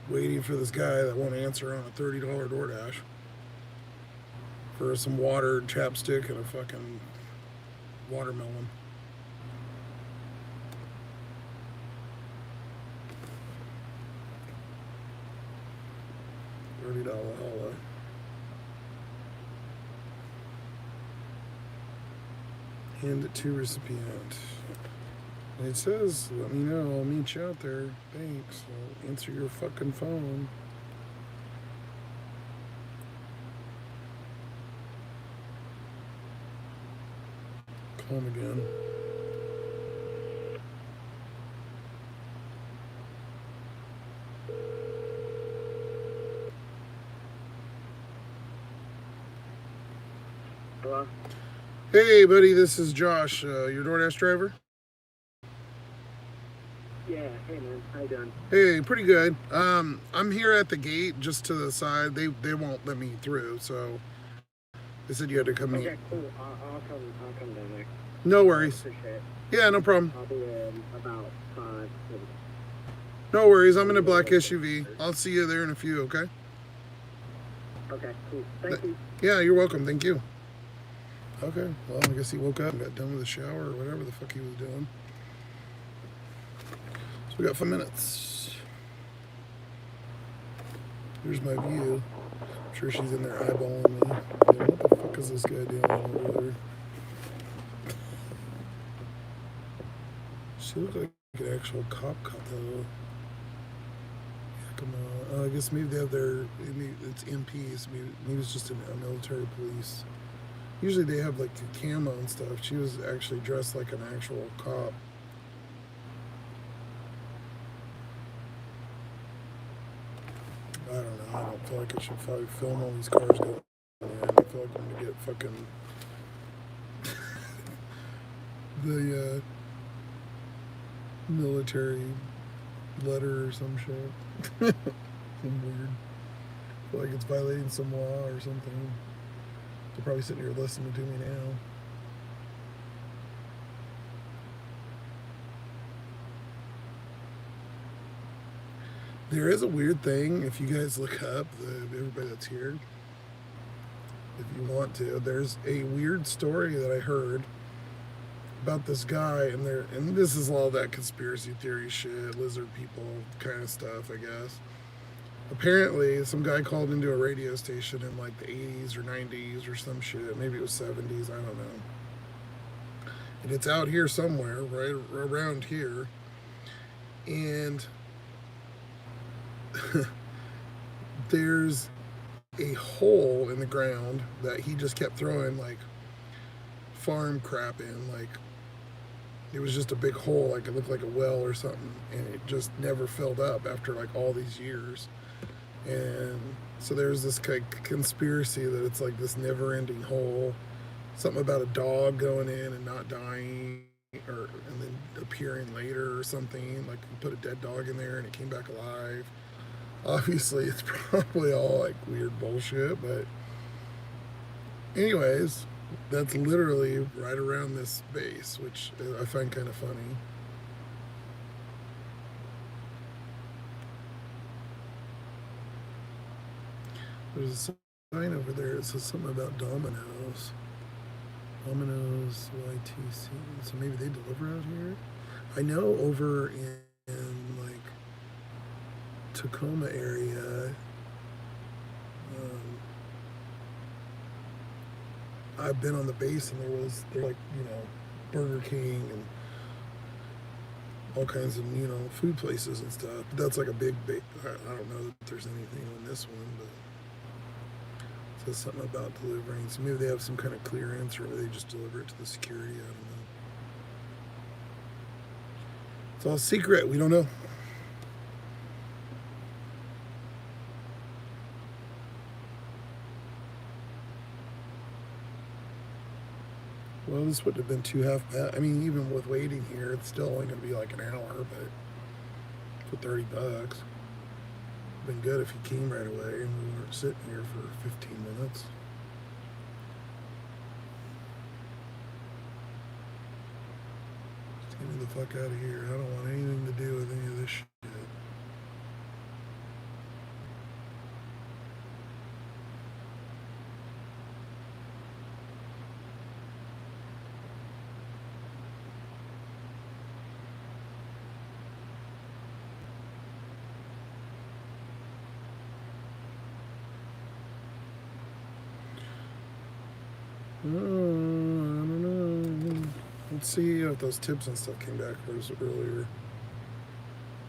waiting for this guy that won't answer on a $30 DoorDash for some water, chapstick, and a fucking watermelon. $30 holla. Hand it to recipient. It says, let me know, I'll meet you out there. Thanks. I'll answer your fucking phone. Call him again. Hello? Hey, buddy, this is Josh, your DoorDash driver. Yeah, hey man, how you doing? Hey, pretty good. I'm here at the gate, just to the side. They won't let me through, so they said you had to come meet. Okay, cool. I'll come down there. No worries. Appreciate it. Yeah, no problem. I'll be in about 5 minutes. No worries. I'm in a black SUV. I'll see you there in a few. Okay. Okay, cool. Thank you. Yeah, you're welcome. Thank you. Okay. Well, I guess he woke up and got done with the shower or whatever the fuck he was doing. So we got 5 minutes. Here's my view. I'm sure she's in there eyeballing me. Yeah, what the fuck is this guy doing over there? She looked like an actual cop though. Yeah, come on. I guess maybe they have maybe it's MPs. Maybe it's just a military police. Usually they have like the camo and stuff. She was actually dressed like an actual cop. I don't know. I don't feel like I should probably film all these cars going there. I feel like I'm gonna get fucking the military letter or some shit. Some weird. I feel like it's violating some law or something. They're probably sitting here listening to me now. There is a weird thing, if you guys look up, everybody that's here, if you want to, there's a weird story that I heard about this guy, and this is all that conspiracy theory shit, lizard people kind of stuff, I guess. Apparently, some guy called into a radio station in like the 80s or 90s or some shit. Maybe it was 70s, I don't know. And it's out here somewhere, right around here. And there's a hole in the ground that he just kept throwing like farm crap in. Like it was just a big hole, like it looked like a well or something. And it just never filled up after like all these years. And so there's this conspiracy that it's like this never-ending hole, something about a dog going in and not dying, and then appearing later or something. Like you put a dead dog in there and it came back alive. Obviously, it's probably all like weird bullshit, but anyways, that's literally right around this base, which I find kind of funny. There's a sign over there that says something about Domino's. Domino's YTC. So maybe they deliver out here? I know over in like Tacoma area, I've been on the base and they're like, Burger King and all kinds of, food places and stuff. But that's like a big, I don't know that there's anything on this one, but it says something about delivering. So maybe they have some kind of clearance or they just deliver it to the security. I don't know. It's all secret. We don't know. Well, this wouldn't have been too half bad. I mean, even with waiting here, it's still only going to be like an hour, but for $30. Been good if you came right away and we weren't sitting here for 15 minutes. Just get me the fuck out of here. I don't want anything to do with any of this shit. I don't know. Let's see if those tips and stuff came back earlier.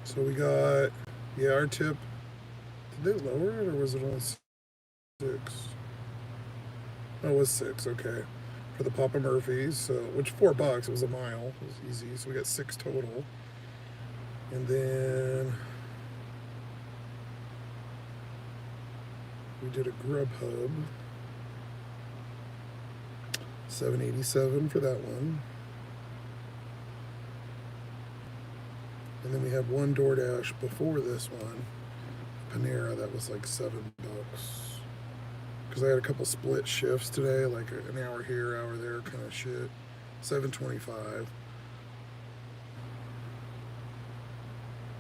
So we got, our tip. Did they lower it or was it only 6? Oh, it was 6, okay. For the Papa Murphy's, so which $4, it was a mile. It was easy. So we got 6 total. And then we did a Grubhub. $7.87 for that one. And then we had one DoorDash before this one, Panera, that was like $7. Because I had a couple split shifts today, like an hour here, hour there kind of shit. $7.25.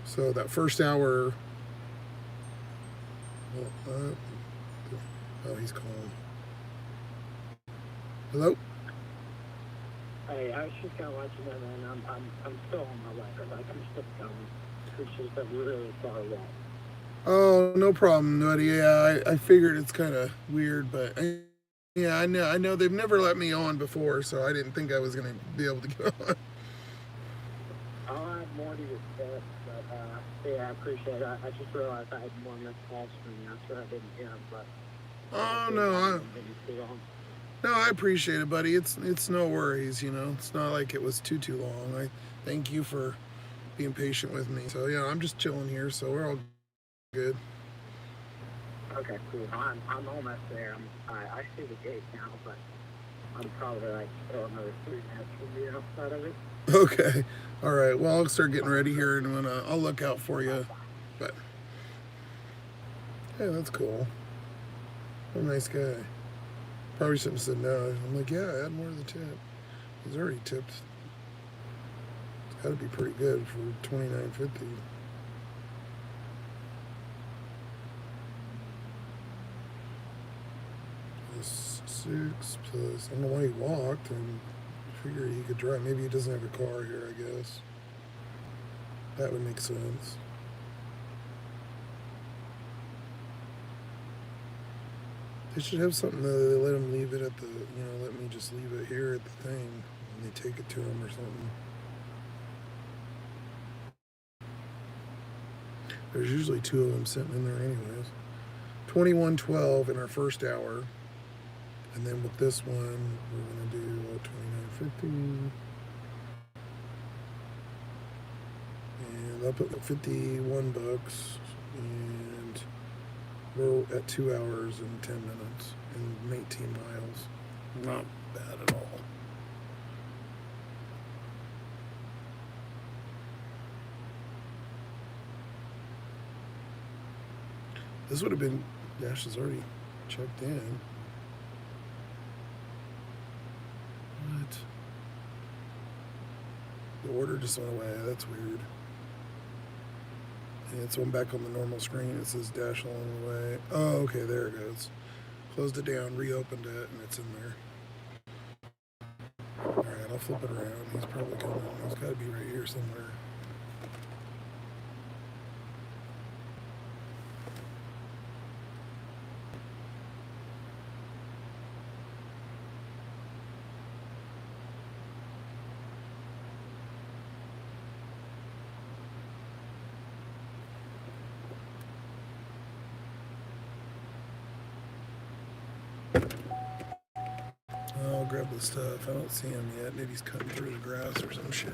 So that first hour, oh, he's calling. Hello? Hey, I was just gonna let you know, man. I'm still on my way. Like I'm still coming. It's just a really far away. Oh, no problem, buddy. Yeah, I figured it's kind of weird, but I know they've never let me on before, so I didn't think I was gonna be able to get on. I'll have more to your tip, but yeah, I appreciate it. I just realized I had more missed calls from you. That's what I didn't get, but. Oh no, I appreciate it, buddy. It's no worries, It's not like it was too long. I thank you for being patient with me. So yeah, I'm just chilling here, so we're all good. Okay, cool. I'm almost there. I see the gate now, but I'm probably like still another 3 minutes from being outside of it. Okay. All right. Well, I'll start getting ready here, and I'll look out for you. But yeah, that's cool. What a nice guy. Probably shouldn't have said no. I'm like, yeah, add more to the tip. He's already tipped. It's got to be pretty good for $29.50. Plus 6 plus, I don't know why he walked, and figure he could drive. Maybe he doesn't have a car here, I guess. That would make sense. They should have something that they let him leave it at the, let me just leave it here at the thing and they take it to him or something. There's usually 2 of them sitting in there anyways. 2112 in our first hour. And then with this one, we're going to do $29.50. And I'll put $51. And we're at 2 hours and 10 minutes and 18 miles. Not bad at all. This would have been, Dash is already checked in. What? The order just went away. That's weird. And it's back on the normal screen. It says Dash along the way. Oh, okay, there it goes. Closed it down, reopened it, and it's in there. Alright, I'll flip it around. He's probably coming. He's got to be right here somewhere. I'll grab the stuff. I don't see him yet. Maybe he's cutting through the grass or some shit.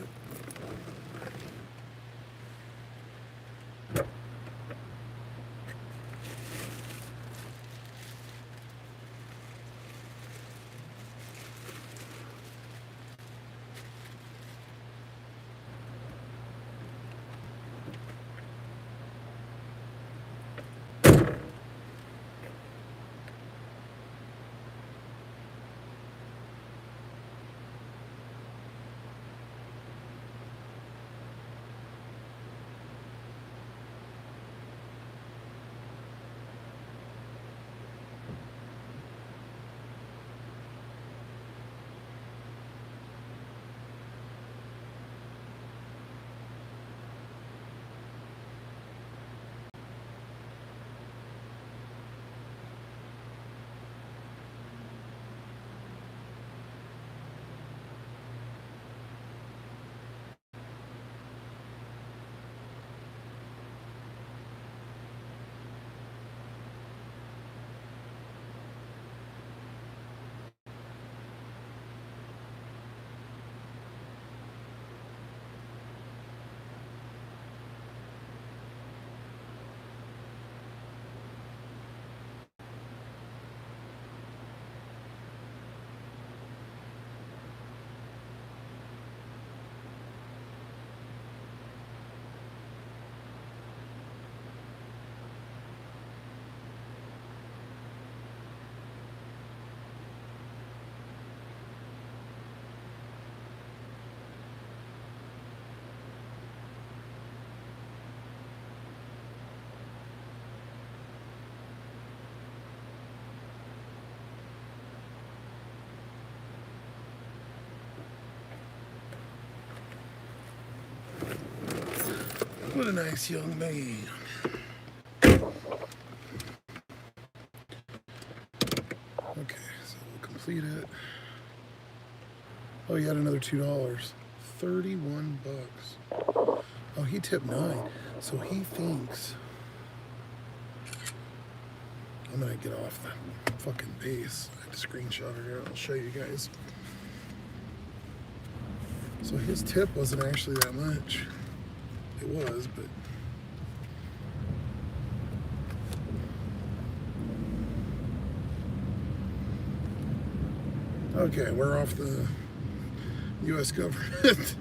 What a nice young man. Okay, so we'll complete it. Oh, he had another $2. 31 bucks. Oh, he tipped 9. So he thinks I'm gonna get off the fucking base. I have to screenshot it here. I'll show you guys. So his tip wasn't actually that much. It was, but okay, we're off the U.S. government.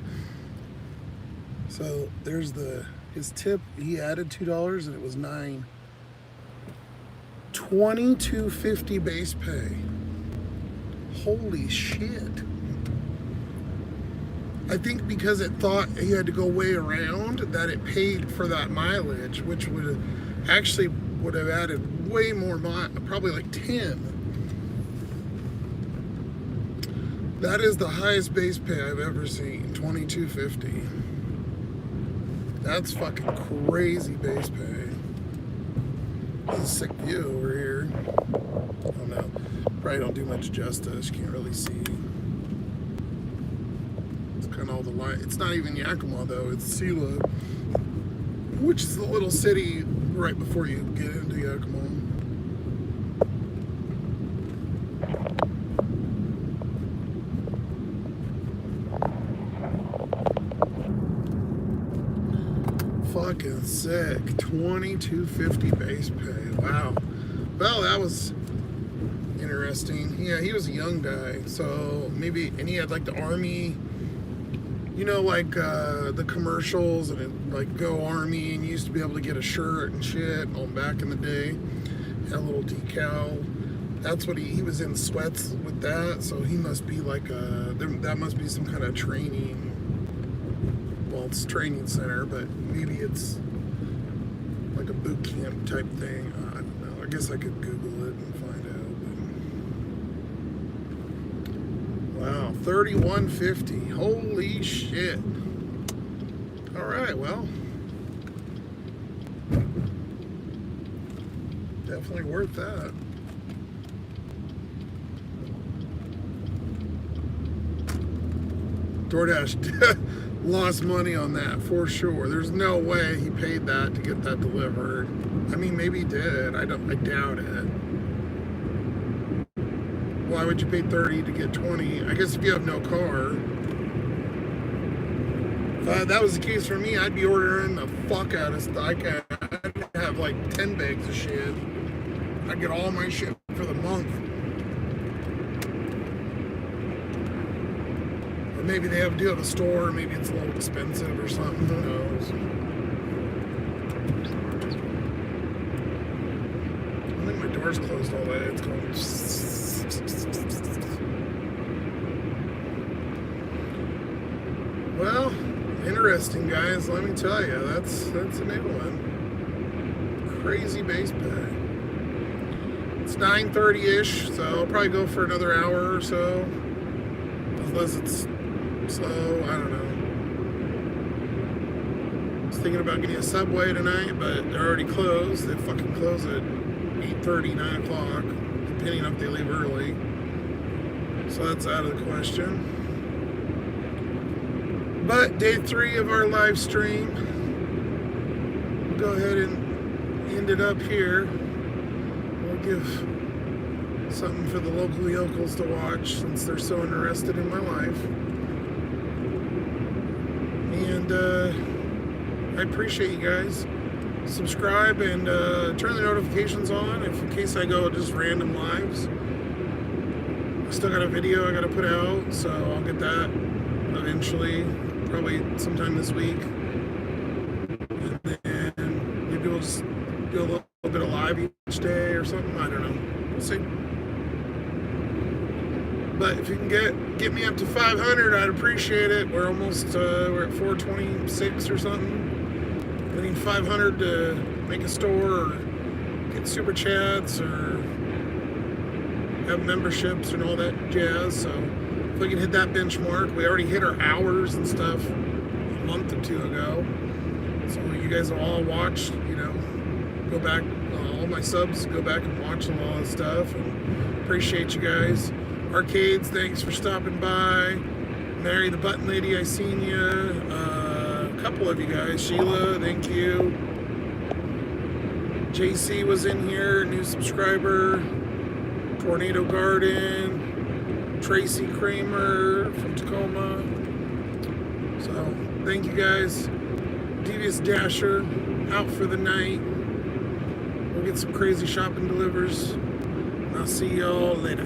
So there's his tip. He added $2 and it was $9. $22.50 base pay. Holy shit. I think because it thought he had to go way around, that it paid for that mileage, which would have added way more probably like 10. That is the highest base pay I've ever seen, $22.50. That's fucking crazy base pay. This is a sick view over here. Oh no, probably don't do much justice. You can't really see. It's kind of all the light. It's not even Yakima though. It's Sela, which is the little city right before you get into Yakima. Fucking sick. $22.50 base pay. Wow. Well, that was interesting. Yeah, he was a young guy, so maybe, and he had like the army, you know, like the commercials, and it, like Go Army, and you used to be able to get a shirt and shit all back in the day. Had a little decal. That's what he was in sweats with that, so he must be like that must be some kind of training. Well, it's training center, but maybe it's like a boot camp type thing. I don't know. I guess I could Google it and find out. But... wow, $31.50. Holy shit. All right, well, definitely worth that. DoorDash lost money on that for sure. There's no way he paid that to get that delivered. I mean, maybe he did. I doubt it. Why would you pay 30 to get 20? I guess if you have no car. If that was the case for me, I'd be ordering the fuck out of stuff. I'd have like 10 bags of shit. I'd get all my shit for the month. Maybe they do have a store, maybe it's a little expensive or something, who knows. I think my door's closed all day. It's going... Well, interesting, guys. Let me tell you, that's a new one. Crazy base pay. It's 9:30-ish, so I'll probably go for another hour or so. Unless it's slow, I don't know. I was thinking about getting a Subway tonight, but they're already closed. They fucking close at 8:30, 9 o'clock, depending if they leave early. So that's out of the question. But day 3 of our live stream. We'll go ahead and end it up here. We'll give something for the local yokels to watch since they're so interested in my life. And I appreciate you guys. Subscribe and turn the notifications on if in case I go just random lives. I still got a video I gotta put out, so I'll get that eventually, probably sometime this week. And then maybe we'll just do a little bit of live each day or something. I don't know. We'll see. But if you can get me up to 500, I'd appreciate it. We're almost we're at 426 or something. We need 500 to make a store or get super chats or have memberships and all that jazz. So if we can hit that benchmark, we already hit our hours and stuff a month or 2 ago. So you guys will all watch, you know, go back, all my subs, go back and watch all this stuff. And appreciate you guys. Arcades, thanks for stopping by. Mary the Button Lady, I seen you. A couple of you guys. Sheila, thank you. JC was in here, new subscriber. Tornado Garden. Tracy Kramer from Tacoma. So, thank you guys. Devious Dasher, out for the night. We'll get some crazy shopping delivers. I'll see y'all later.